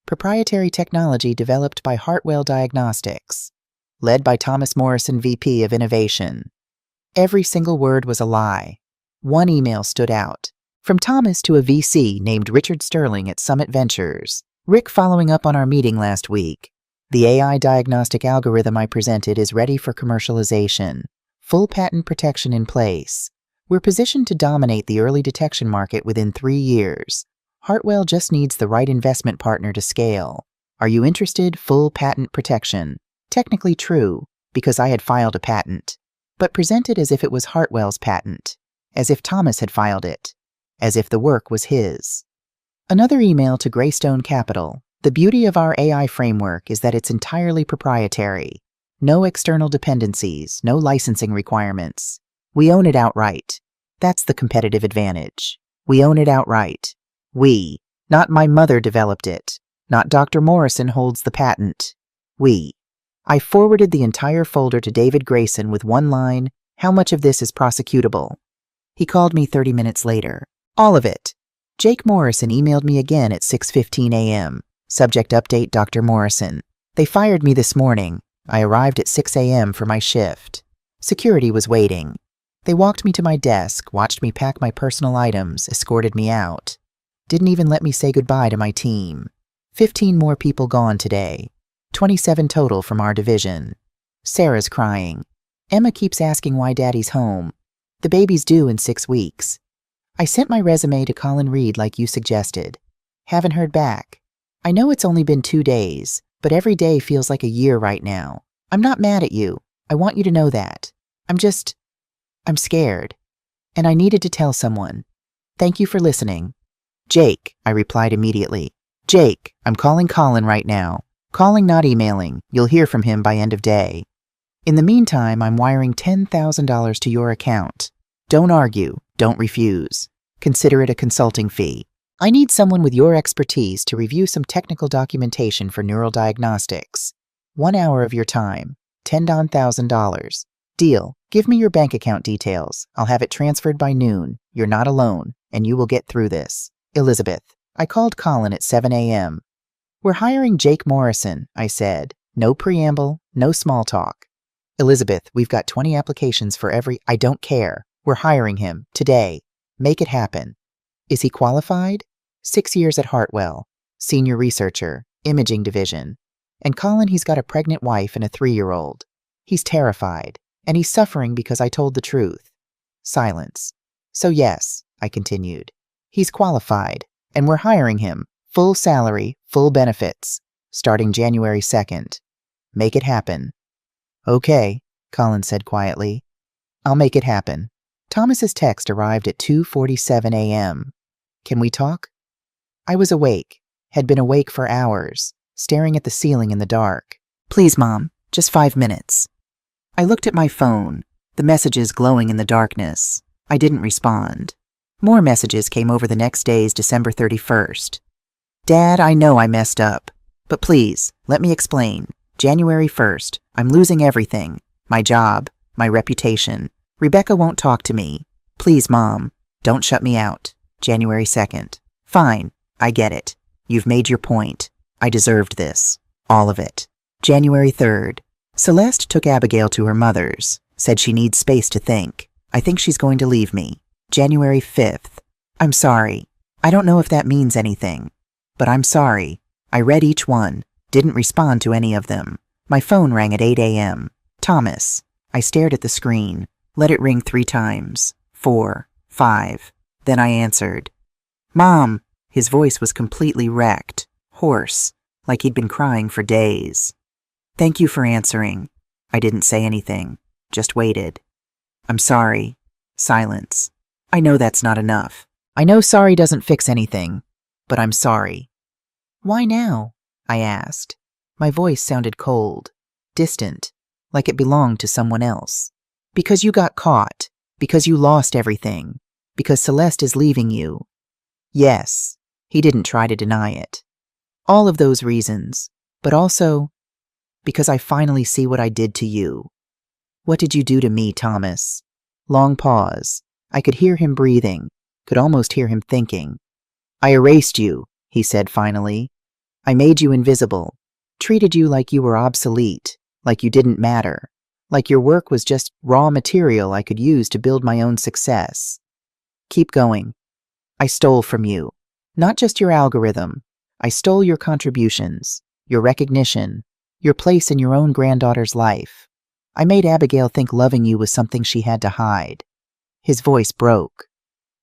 Speaker 1: Proprietary technology developed by Hartwell Diagnostics. Led by Thomas Morrison, VP of Innovation. Every single word was a lie. One email stood out. From Thomas to a VC named Richard Sterling at Summit Ventures. Rick, following up on our meeting last week. The AI diagnostic algorithm I presented is ready for commercialization. Full patent protection in place. We're positioned to dominate the early detection market within 3 years. Hartwell just needs the right investment partner to scale. Are you interested? Full patent protection. Technically true, because I had filed a patent, but presented as if it was Hartwell's patent, as if Thomas had filed it, as if the work was his. Another email to Greystone Capital. The beauty of our AI framework is that it's entirely proprietary. No external dependencies, no licensing requirements. We own it outright. That's the competitive advantage. We own it outright. We, not my mother, developed it. Not Dr. Morrison holds the patent. We. I forwarded the entire folder to David Grayson with one line, "How much of this is prosecutable?" He called me 30 minutes later. All of it. Jake Morrison emailed me again at 6:15 a.m. Subject: update Dr. Morrison. They fired me this morning. I arrived at 6 a.m. for my shift. Security was waiting. They walked me to my desk, watched me pack my personal items, escorted me out. Didn't even let me say goodbye to my team. 15 more people gone today. 27 total from our division. Sarah's crying. Emma keeps asking why Daddy's home. The baby's due in 6 weeks. I sent my resume to Colin Reed like you suggested. Haven't heard back. I know it's only been 2 days, but every day feels like a year right now. I'm not mad at you. I want you to know that. I'm scared. And I needed to tell someone. Thank you for listening. Jake, I replied immediately. Jake, I'm calling Colin right now. Calling, not emailing. You'll hear from him by end of day. In the meantime, I'm wiring $10,000 to your account. Don't argue. Don't refuse. Consider it a consulting fee. I need someone with your expertise to review some technical documentation for neural diagnostics. 1 hour of your time. $10,000. Deal. Give me your bank account details. I'll have it transferred by noon. You're not alone, and you will get through this. Elizabeth. I called Colin at 7 a.m. We're hiring Jake Morrison, I said. No preamble, no small talk. Elizabeth, we've got 20 applications for every... I don't care. We're hiring him. Today. Make it happen. Is he qualified? 6 years at Hartwell. Senior researcher. Imaging division. And Colin, he's got a pregnant wife and a 3-year-old. He's terrified. And he's suffering because I told the truth. Silence. So yes, I continued. He's qualified. And we're hiring him. Full salary, full benefits. Starting January 2nd. Make it happen. Okay, Colin said quietly. I'll make it happen. Thomas's text arrived at 2:47 a.m. Can we talk? I was awake, had been awake for hours, staring at the ceiling in the dark. Please, Mom, just 5 minutes. I looked at my phone, the messages glowing in the darkness. I didn't respond. More messages came over the next day's December 31st. Dad, I know I messed up, but please, let me explain. January 1st, I'm losing everything. My job, my reputation. Rebecca won't talk to me. Please, Mom, don't shut me out. January 2nd. Fine, I get it. You've made your point. I deserved this. All of it. January 3rd. Celeste took Abigail to her mother's. Said she needs space to think. I think she's going to leave me. January 5th. I'm sorry. I don't know if that means anything, but I'm sorry. I read each one, didn't respond to any of them. My phone rang at 8 a.m. Thomas. I stared at the screen, let it ring 3 times. 4, 5. Then I answered. Mom! His voice was completely wrecked, hoarse, like he'd been crying for days. Thank you for answering. I didn't say anything, just waited. I'm sorry. Silence. I know that's not enough. I know sorry doesn't fix anything, but I'm sorry. Why now? I asked. My voice sounded cold, distant, like it belonged to someone else. Because you got caught, because you lost everything, because Celeste is leaving you. Yes, he didn't try to deny it. All of those reasons, but also because I finally see what I did to you. What did you do to me, Thomas? Long pause. I could hear him breathing, could almost hear him thinking. I erased you, he said finally. I made you invisible, treated you like you were obsolete, like you didn't matter, like your work was just raw material I could use to build my own success. Keep going. I stole from you. Not just your algorithm. I stole your contributions, your recognition, your place in your own granddaughter's life. I made Abigail think loving you was something she had to hide. His voice broke.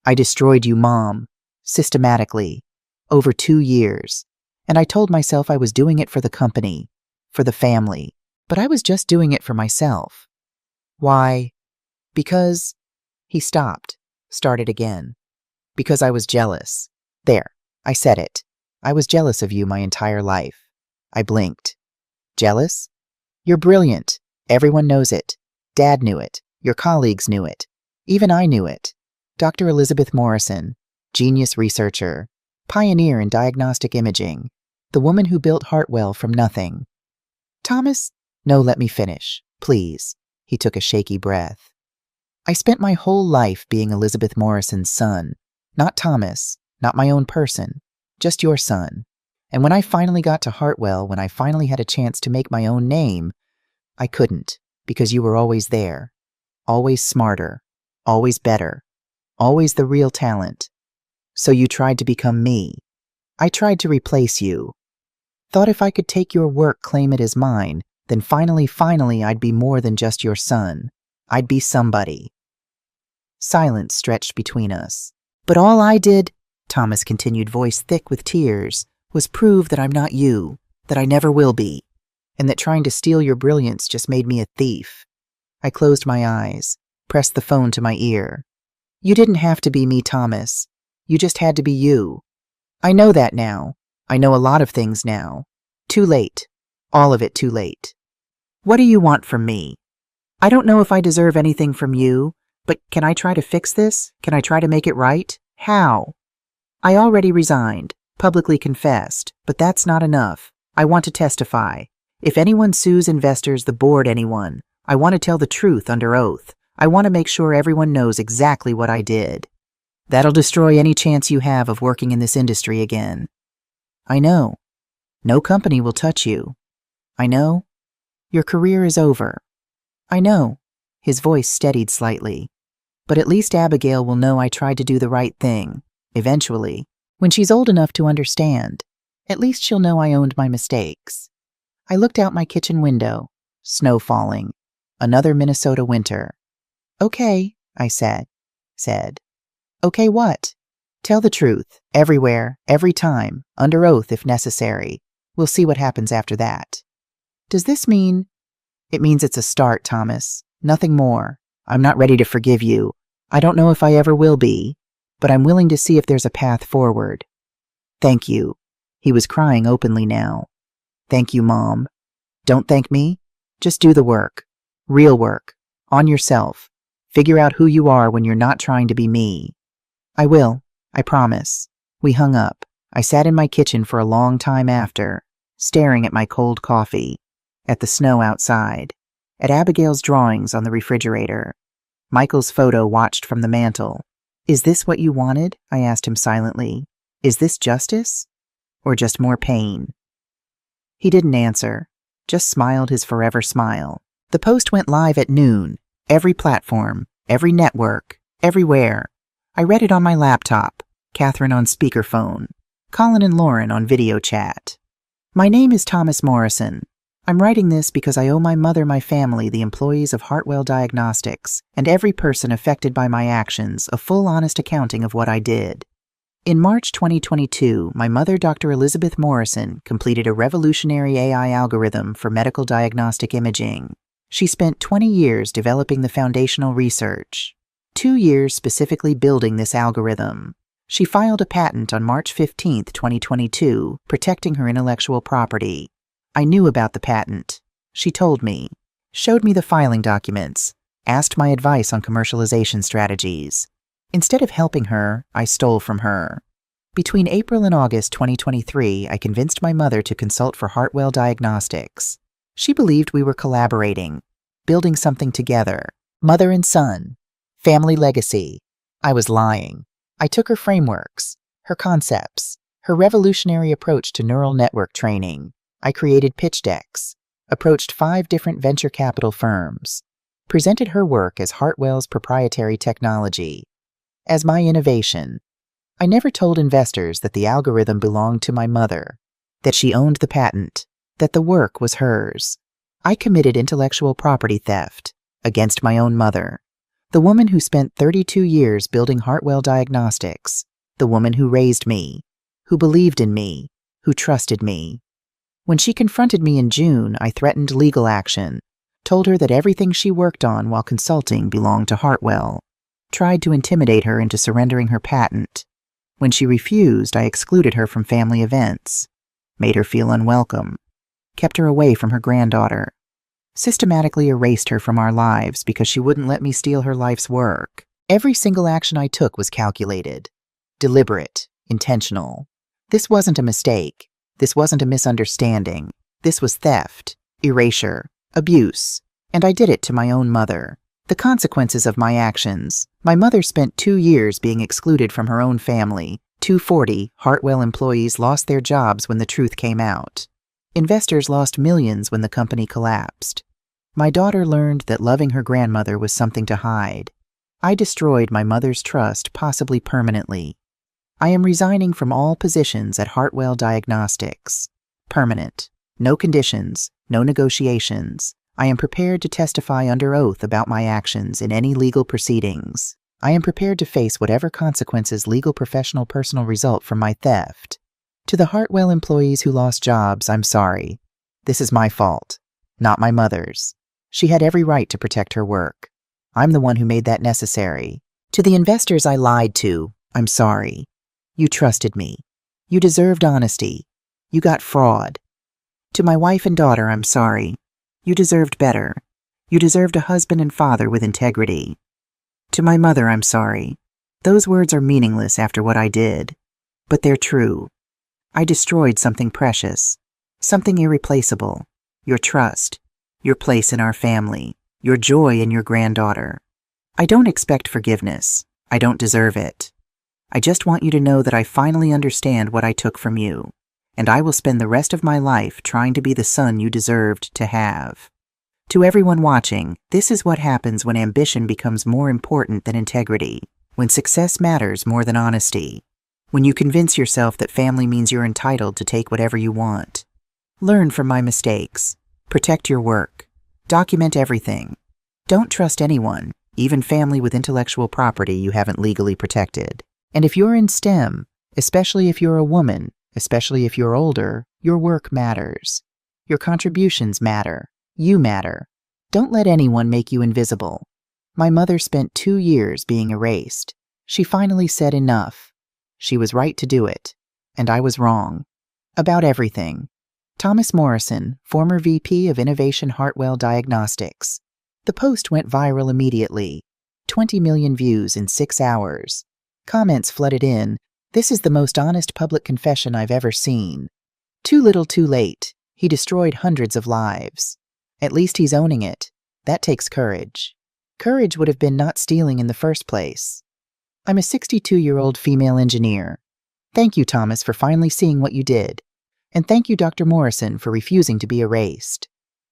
Speaker 1: I destroyed you, Mom, systematically, over 2 years, and I told myself I was doing it for the company, for the family, but I was just doing it for myself. Why? Because... He stopped, started again. Because I was jealous. There, I said it. I was jealous of you my entire life. I blinked. Jealous? You're brilliant. Everyone knows it. Dad knew it. Your colleagues knew it. Even I knew it. Dr. Elizabeth Morrison, genius researcher, pioneer in diagnostic imaging, the woman who built Hartwell from nothing. Thomas? No, let me finish, please. He took a shaky breath. I spent my whole life being Elizabeth Morrison's son. Not Thomas, not my own person, just your son. And when I finally got to Hartwell, when I finally had a chance to make my own name, I couldn't, because you were always there. Always smarter, always better, always the real talent. So you tried to become me. I tried to replace you. Thought if I could take your work, claim it as mine, then finally I'd be more than just your son. I'd be somebody. Silence stretched between us. But all I did, Thomas continued, voice thick with tears, was prove that I'm not you, that I never will be, and that trying to steal your brilliance just made me a thief. I closed my eyes, pressed the phone to my ear. You didn't have to be me, Thomas. You just had to be you. I know that now. I know a lot of things now. Too late. All of it too late. What do you want from me? I don't know if I deserve anything from you, but can I try to fix this? Can I try to make it right? How? I already resigned, publicly confessed, but that's not enough. I want to testify. If anyone sues investors, the board, anyone, I want to tell the truth under oath. I want to make sure everyone knows exactly what I did. That'll destroy any chance you have of working in this industry again. I know. No company will touch you. I know. Your career is over. I know. His voice steadied slightly. But at least Abigail will know I tried to do the right thing, eventually. When she's old enough to understand, at least she'll know I owned my mistakes. I looked out my kitchen window. Snow falling. Another Minnesota winter. Okay, I said. Okay, what? Tell the truth, everywhere, every time, under oath if necessary. We'll see what happens after that. Does this mean... It means it's a start, Thomas. Nothing more. I'm not ready to forgive you. I don't know if I ever will be, but I'm willing to see if there's a path forward. Thank you. He was crying openly now. Thank you, Mom. Don't thank me. Just do the work. Real work. On yourself. Figure out who you are when you're not trying to be me. I will. I promise. We hung up. I sat in my kitchen for a long time after, staring at my cold coffee, at the snow outside, at Abigail's drawings on the refrigerator. Michael's photo watched from the mantel. Is this what you wanted? I asked him silently. Is this justice? Or just more pain? He didn't answer, just smiled his forever smile. The post went live at noon. Every platform, every network, everywhere. I read it on my laptop, Catherine on speakerphone, Colin and Lauren on video chat. My name is Thomas Morrison. I'm writing this because I owe my mother, my family, the employees of Hartwell Diagnostics, and every person affected by my actions a full, honest accounting of what I did. In March 2022, my mother, Dr. Elizabeth Morrison, completed a revolutionary AI algorithm for medical diagnostic imaging. She spent 20 years developing the foundational research, 2 years specifically building this algorithm. She filed a patent on March 15, 2022, protecting her intellectual property. I knew about the patent. She told me, showed me the filing documents, asked my advice on commercialization strategies. Instead of helping her, I stole from her. Between April and August 2023, I convinced my mother to consult for Hartwell Diagnostics. She believed we were collaborating, building something together. Mother and son. Family legacy. I was lying. I took her frameworks, her concepts, her revolutionary approach to neural network training. I created pitch decks, approached 5 different venture capital firms, presented her work as Hartwell's proprietary technology, as my innovation. I never told investors that the algorithm belonged to my mother, that she owned the patent, that the work was hers. I committed intellectual property theft against my own mother, the woman who spent 32 years building Hartwell Diagnostics, the woman who raised me, who believed in me, who trusted me. When she confronted me in June, I threatened legal action, told her that everything she worked on while consulting belonged to Hartwell, tried to intimidate her into surrendering her patent. When she refused, I excluded her from family events, made her feel unwelcome, kept her away from her granddaughter, systematically erased her from our lives because she wouldn't let me steal her life's work. Every single action I took was calculated, deliberate, intentional. This wasn't a mistake. This wasn't a misunderstanding. This was theft, erasure, abuse, and I did it to my own mother. The consequences of my actions. My mother spent 2 years being excluded from her own family. 240 Hartwell employees lost their jobs when the truth came out. Investors lost millions when the company collapsed. My daughter learned that loving her grandmother was something to hide. I destroyed my mother's trust, possibly permanently. I am resigning from all positions at Hartwell Diagnostics. Permanent. No conditions, no negotiations. I am prepared to testify under oath about my actions in any legal proceedings. I am prepared to face whatever consequences legal, professional, personal result from my theft. To the Hartwell employees who lost jobs, I'm sorry. This is my fault, not my mother's. She had every right to protect her work. I'm the one who made that necessary. To the investors I lied to, I'm sorry. You trusted me. You deserved honesty. You got fraud. To my wife and daughter, I'm sorry. You deserved better. You deserved a husband and father with integrity. To my mother, I'm sorry. Those words are meaningless after what I did, but they're true. I destroyed something precious, something irreplaceable, your trust, your place in our family, your joy in your granddaughter. I don't expect forgiveness. I don't deserve it. I just want you to know that I finally understand what I took from you, and I will spend the rest of my life trying to be the son you deserved to have. To everyone watching, this is what happens when ambition becomes more important than integrity, when success matters more than honesty, when you convince yourself that family means you're entitled to take whatever you want. Learn from my mistakes. Protect your work. Document everything. Don't trust anyone, even family with intellectual property you haven't legally protected. And if you're in STEM, especially if you're a woman, especially if you're older, your work matters. Your contributions matter. You matter. Don't let anyone make you invisible. My mother spent 2 years being erased. She finally said enough. She was right to do it, and I was wrong. About everything. Thomas Morrison, former VP of Innovation Hartwell Diagnostics. The post went viral immediately. 20 million views in 6 hours. Comments flooded in. This is the most honest public confession I've ever seen. Too little too late. He destroyed hundreds of lives. At least he's owning it. That takes courage. Courage would have been not stealing in the first place. I'm a 62-year-old female engineer. Thank you, Thomas, for finally seeing what you did. And thank you, Dr. Morrison, for refusing to be erased.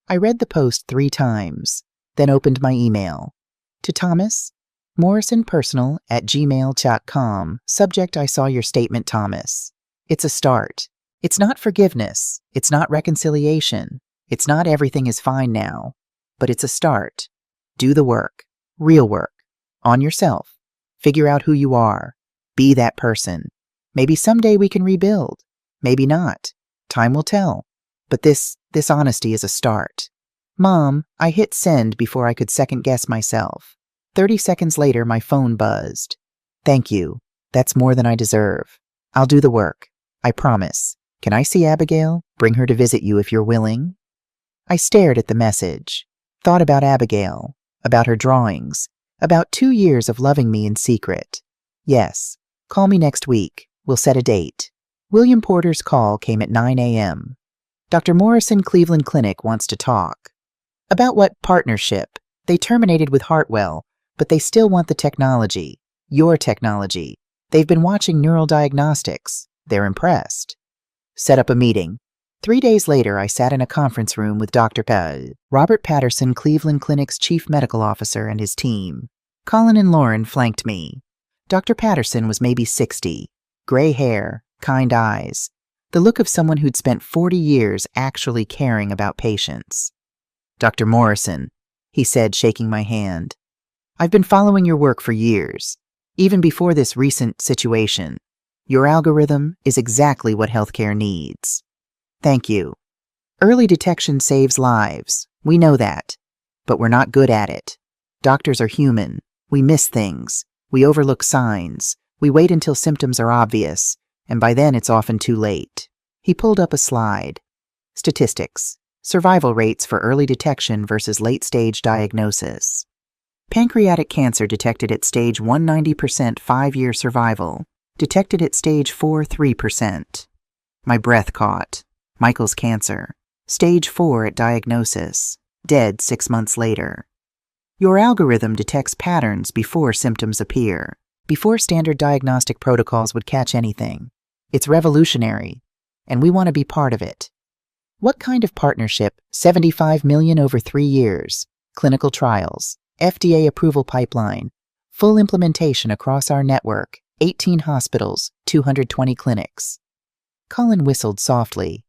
Speaker 1: I read the post 3 times, then opened my email. To Thomas, morrisonpersonal@gmail.com. Subject: I saw your statement, Thomas. It's a start. It's not forgiveness. It's not reconciliation. It's not everything is fine now. But it's a start. Do the work. Real work. On yourself. Figure out who you are. Be that person. Maybe someday we can rebuild. Maybe not. Time will tell. But this honesty is a start. Mom, I hit send before I could second guess myself. 30 seconds later, my phone buzzed. Thank you. That's more than I deserve. I'll do the work. I promise. Can I see Abigail? Bring her to visit you if you're willing. I stared at the message. Thought about Abigail. About her drawings. About 2 years of loving me in secret. Yes. Call me next week. We'll set a date. William Porter's call came at 9 a.m. Dr. Morrison, Cleveland Clinic, wants to talk. About what partnership? They terminated with Hartwell, but they still want the technology. Your technology. They've been watching neural diagnostics. They're impressed. Set up a meeting. 3 days later, I sat in a conference room with Dr. Robert Patterson, Cleveland Clinic's chief medical officer, and his team. Colin and Lauren flanked me. Dr. Patterson was maybe 60. Gray hair, kind eyes. The look of someone who'd spent 40 years actually caring about patients. Dr. Morrison, he said, shaking my hand. I've been following your work for years, even before this recent situation. Your algorithm is exactly what healthcare needs. Thank you. Early detection saves lives. We know that. But we're not good at it. Doctors are human. We miss things. We overlook signs. We wait until symptoms are obvious, and by then it's often too late. He pulled up a slide. Statistics. Survival rates for early detection versus late-stage diagnosis. Pancreatic cancer detected at stage 1, 90% 5-year survival. Detected at stage 4, 3%. My breath caught. Michael's cancer. Stage 4 at diagnosis. Dead 6 months later. Your algorithm detects patterns before symptoms appear, before standard diagnostic protocols would catch anything. It's revolutionary, and we want to be part of it. What kind of partnership? $75 million over 3 years. Clinical trials. FDA approval pipeline. Full implementation across our network. 18 hospitals, 220 clinics. Colin whistled softly.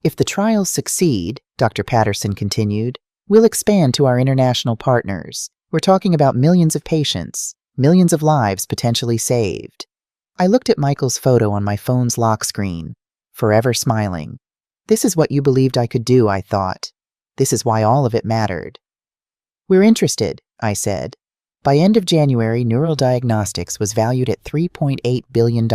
Speaker 1: If the trials succeed, Dr. Patterson continued, we'll expand to our international partners. We're talking about millions of patients, millions of lives potentially saved. I looked at Michael's photo on my phone's lock screen, forever smiling. This is what you believed I could do, I thought. This is why all of it mattered. We're interested, I said. By end of January, Neural Diagnostics was valued at $3.8 billion.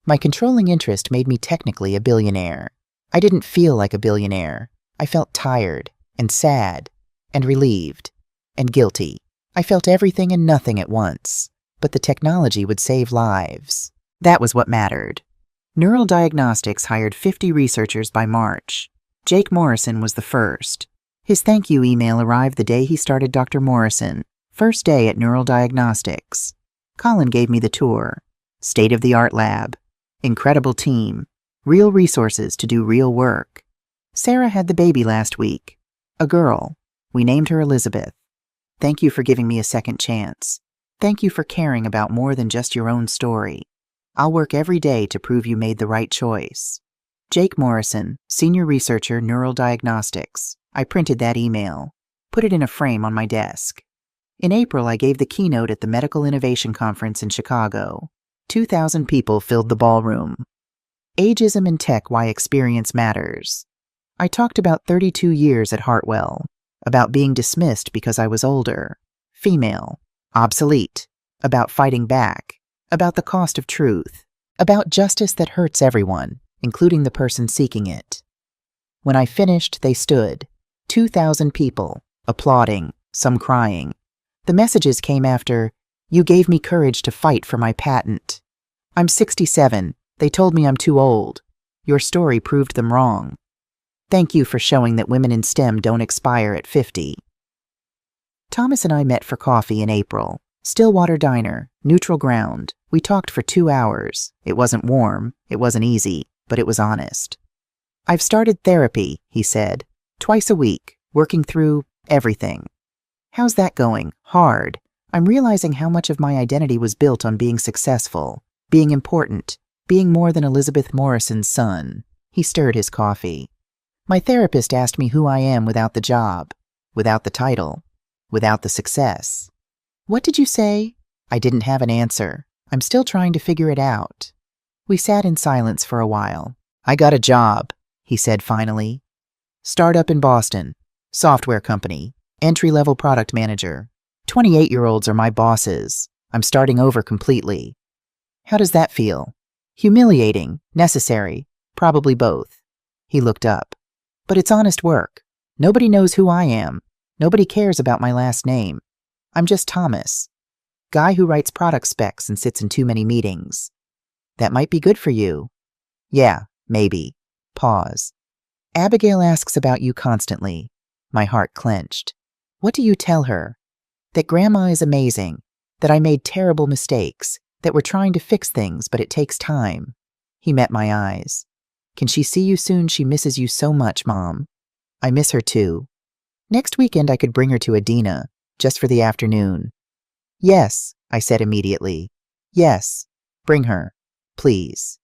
Speaker 1: My controlling interest made me technically a billionaire. I didn't feel like a billionaire. I felt tired, and sad, and relieved, and guilty. I felt everything and nothing at once. But the technology would save lives. That was what mattered. Neural Diagnostics hired 50 researchers by March. Jake Morrison was the first. His thank you email arrived the day he started Dr. Morrison, first day at Neural Diagnostics. Colin gave me the tour. State-of-the-art lab. Incredible team. Real resources to do real work. Sarah had the baby last week. A girl. We named her Elizabeth. Thank you for giving me a second chance. Thank you for caring about more than just your own story. I'll work every day to prove you made the right choice. Jake Morrison, Senior Researcher, Neural Diagnostics. I printed that email. Put it in a frame on my desk. In April, I gave the keynote at the Medical Innovation Conference in Chicago. 2,000 people filled the ballroom. Ageism in Tech: Why Experience Matters. I talked about 32 years at Hartwell, about being dismissed because I was older, female, obsolete, about fighting back, about the cost of truth, about justice that hurts everyone, including the person seeking it. When I finished, they stood, 2,000 people, applauding, some crying. The messages came after, "You gave me courage to fight for my patent. I'm 67. They told me I'm too old. Your story proved them wrong. Thank you for showing that women in STEM don't expire at 50. Thomas and I met for coffee in April. Stillwater Diner, neutral ground. We talked for 2 hours. It wasn't warm, it wasn't easy, but it was honest. I've started therapy, he said, twice a week, working through everything. How's that going? Hard. I'm realizing how much of my identity was built on being successful, being important, being more than Elizabeth Morrison's son. He stirred his coffee. My therapist asked me who I am without the job, without the title, without the success. What did you say? I didn't have an answer. I'm still trying to figure it out. We sat in silence for a while. I got a job, he said finally. Startup in Boston. Software company. Entry-level product manager. 28-year-olds are my bosses. I'm starting over completely. How does that feel? Humiliating, necessary, probably both. He looked up. But it's honest work. Nobody knows who I am. Nobody cares about my last name. I'm just Thomas. Guy who writes product specs and sits in too many meetings. That might be good for you. Yeah, maybe. Pause. Abigail asks about you constantly. My heart clenched. What do you tell her? That Grandma is amazing, that I made terrible mistakes, that we're trying to fix things, but it takes time. He met my eyes. Can she see you soon? She misses you so much, Mom. I miss her too. Next weekend I could bring her to Adina, just for the afternoon. Yes, I said immediately. Yes, bring her, please.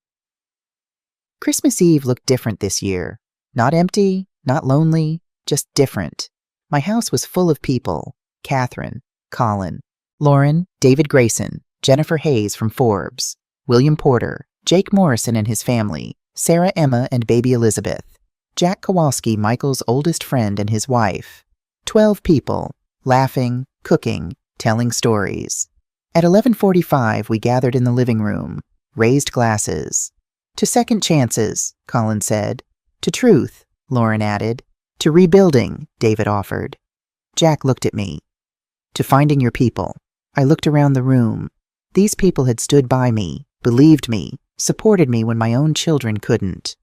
Speaker 1: Christmas Eve looked different this year. Not empty, not lonely, just different. My house was full of people. Catherine, Colin, Lauren, David Grayson, Jennifer Hayes from Forbes, William Porter, Jake Morrison and his family, Sarah Emma and baby Elizabeth, Jack Kowalski, Michael's oldest friend and his wife. 12 people, laughing, cooking, telling stories. At 11:45, we gathered in the living room, raised glasses. To second chances, Colin said. To truth, Lauren added. To rebuilding, David offered. Jack looked at me. To finding your people. I looked around the room. These people had stood by me, believed me, supported me when my own children couldn't.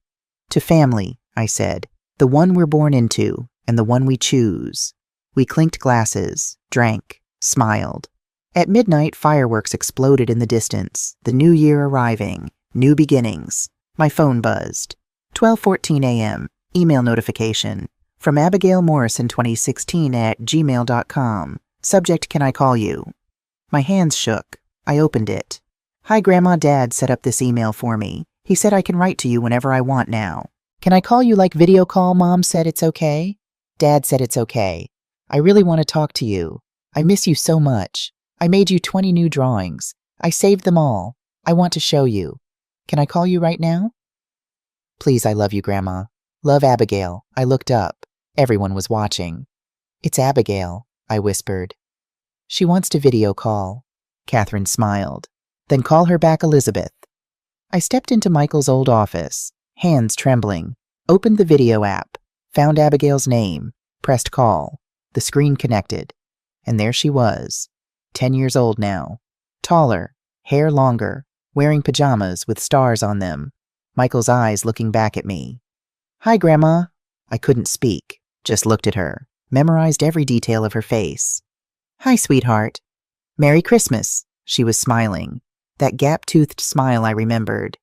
Speaker 1: To family, I said, the one we're born into and the one we choose. We clinked glasses, drank, smiled. At midnight, fireworks exploded in the distance, the new year arriving, new beginnings. My phone buzzed. 12:14 a.m., email notification. From Abigail Morrison 2016 at gmail.com. Subject, can I call you? My hands shook. I opened it. Hi, Grandma. Dad set up this email for me. He said I can write to you whenever I want now. Can I call you like video call? Mom said it's okay. Dad said it's okay. I really want to talk to you. I miss you so much. I made you 20 new drawings. I saved them all. I want to show you. Can I call you right now? Please, I love you, Grandma. Love, Abigail. I looked up. Everyone was watching. It's Abigail, I whispered. She wants to video call. Catherine smiled. Then call her back, Elizabeth. I stepped into Michael's old office, hands trembling, opened the video app, found Abigail's name, pressed call. The screen connected. And there she was, 10 years old now, taller, hair longer, wearing pajamas with stars on them, Michael's eyes looking back at me. Hi, Grandma. I couldn't speak, just looked at her, memorized every detail of her face. Hi, sweetheart. Merry Christmas. She was smiling, that gap-toothed smile I remembered.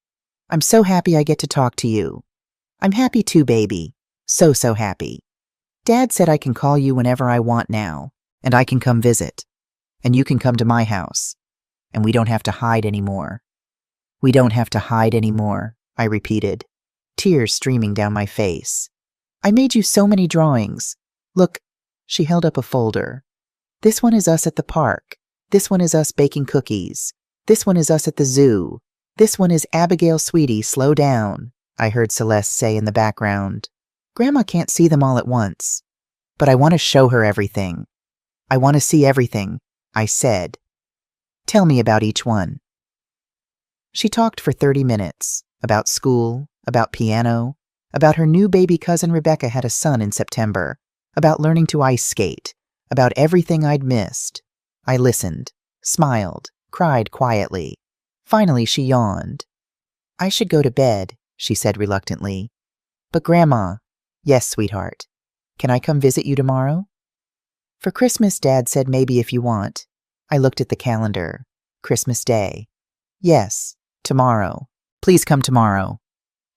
Speaker 1: I'm so happy I get to talk to you. I'm happy too, baby. So happy. Dad said I can call you whenever I want now, and I can come visit. And you can come to my house. And we don't have to hide anymore. We don't have to hide anymore, I repeated, tears streaming down my face. I made you so many drawings. Look, she held up a folder. This one is us at the park. This one is us baking cookies. This one is us at the zoo. This one is Abigail, sweetie, slow down, I heard Celeste say in the background. Grandma can't see them all at once. But I want to show her everything. I want to see everything, I said. Tell me about each one. She talked for 30 minutes, about school, about piano, about her new baby cousin Rebecca had a son in September, about learning to ice skate, about everything I'd missed. I listened, smiled, cried quietly. Finally, she yawned. I should go to bed, she said reluctantly. But Grandma, yes, sweetheart. Can I come visit you tomorrow? For Christmas, Dad said maybe if you want. I looked at the calendar. Christmas Day. Yes, tomorrow. Please come tomorrow.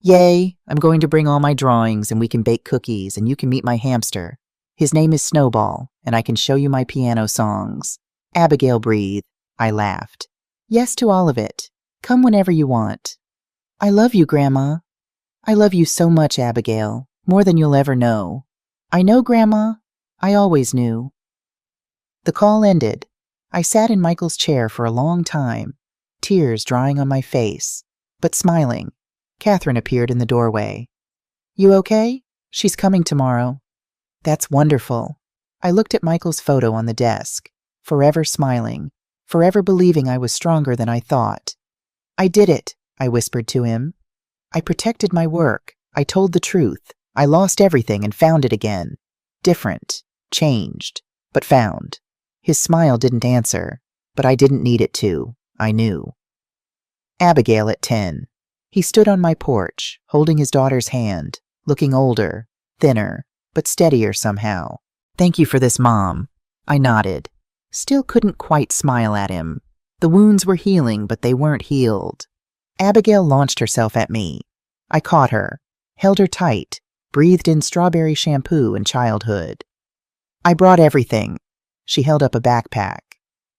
Speaker 1: Yay, I'm going to bring all my drawings and we can bake cookies and you can meet my hamster. His name is Snowball and I can show you my piano songs. Abigail, breathe. I laughed. Yes to all of it. Come whenever you want. I love you, Grandma. I love you so much, Abigail, more than you'll ever know. I know, Grandma. I always knew. The call ended. I sat in Michael's chair for a long time, tears drying on my face, but smiling. Catherine appeared in the doorway. You okay? She's coming tomorrow. That's wonderful. I looked at Michael's photo on the desk, forever smiling, forever believing I was stronger than I thought. I did it, I whispered to him. I protected my work. I told the truth. I lost everything and found it again. Different, changed, but found. His smile didn't answer, but I didn't need it to. I knew. Abigail at 10. He stood on my porch, holding his daughter's hand, looking older, thinner, but steadier somehow. Thank you for this, Mom. I nodded. Still couldn't quite smile at him. The wounds were healing, but they weren't healed. Abigail launched herself at me. I caught her, held her tight, breathed in strawberry shampoo and childhood. I brought everything. She held up a backpack.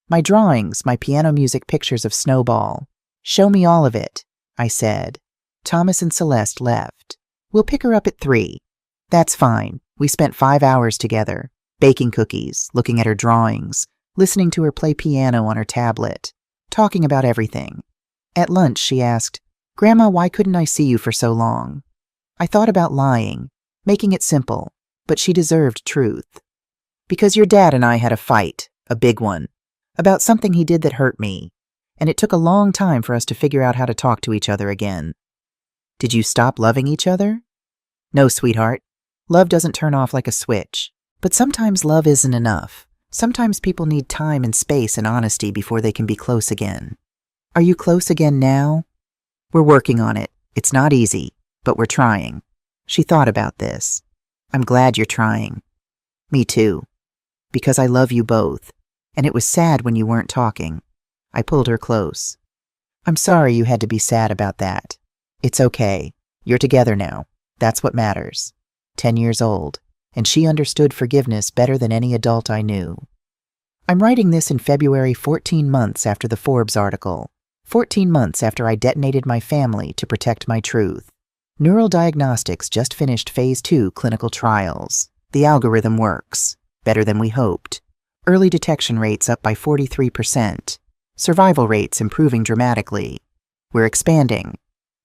Speaker 1: My drawings, my piano music pictures of Snowball. Show me all of it, I said. Thomas and Celeste left. We'll pick her up at 3. That's fine. We spent 5 hours together, baking cookies, looking at her drawings, listening to her play piano on her tablet, talking about everything. At lunch, she asked, Grandma, why couldn't I see you for so long? I thought about lying, making it simple, but she deserved truth. Because your dad and I had a fight, a big one, about something he did that hurt me, and it took a long time for us to figure out how to talk to each other again. Did you stop loving each other? No, sweetheart. Love doesn't turn off like a switch. But sometimes love isn't enough. Sometimes people need time and space and honesty before they can be close again. Are you close again now? We're working on it. It's not easy, but we're trying. She thought about this. I'm glad you're trying. Me too. Because I love you both. And it was sad when you weren't talking. I pulled her close. I'm sorry you had to be sad about that. It's okay. You're together now. That's what matters. 10 years old, and she understood forgiveness better than any adult I knew. I'm writing this in February, 14 months after the Forbes article, 14 months after I detonated my family to protect my truth. Neural Diagnostics just finished Phase 2 clinical trials. The algorithm works, better than we hoped. Early detection rates up by 43%. Survival rates improving dramatically. We're expanding,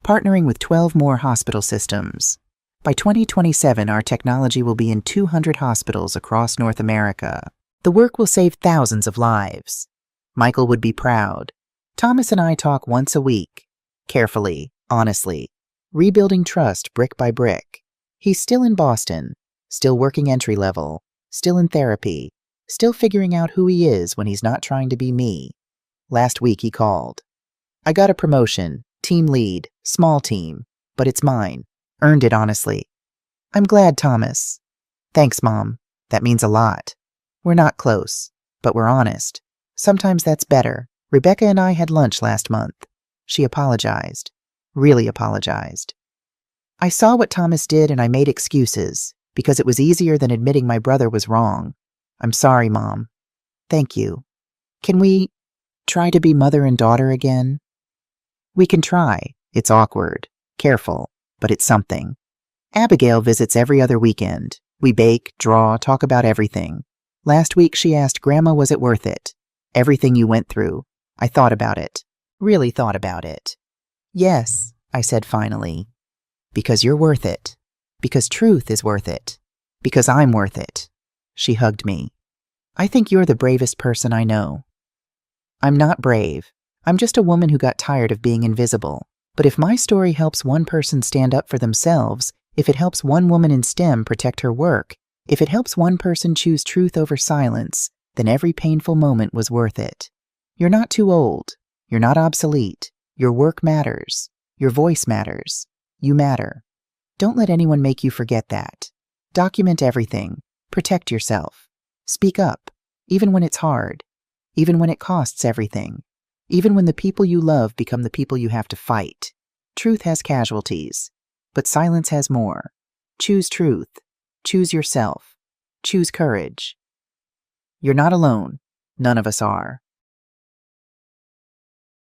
Speaker 1: partnering with 12 more hospital systems. By 2027, our technology will be in 200 hospitals across North America. The work will save thousands of lives. Michael would be proud. Thomas and I talk once a week, carefully, honestly, rebuilding trust brick by brick. He's still in Boston, still working entry level, still in therapy, still figuring out who he is when he's not trying to be me. Last week he called. I got a promotion, team lead, small team, but it's mine. Earned it honestly. I'm glad, Thomas. Thanks, Mom. That means a lot. We're not close, but we're honest. Sometimes that's better. Rebecca and I had lunch last month. She apologized. Really apologized. I saw what Thomas did and I made excuses, because it was easier than admitting my brother was wrong. I'm sorry, Mom. Thank you. Can we try to be mother and daughter again? We can try. It's awkward. Careful. But it's something. Abigail visits every other weekend. We bake, draw, talk about everything. Last week she asked, Grandma, was it worth it? Everything you went through. I thought about it. Really thought about it. Yes, I said finally. Because you're worth it. Because truth is worth it. Because I'm worth it. She hugged me. I think you're the bravest person I know. I'm not brave. I'm just a woman who got tired of being invisible. But if my story helps one person stand up for themselves, if it helps one woman in STEM protect her work, if it helps one person choose truth over silence, then every painful moment was worth it. You're not too old. You're not obsolete. Your work matters. Your voice matters. You matter. Don't let anyone make you forget that. Document everything. Protect yourself. Speak up, even when it's hard, even when it costs everything. Even when the people you love become the people you have to fight. Truth has casualties, but silence has more. Choose truth. Choose yourself. Choose courage. You're not alone. None of us are.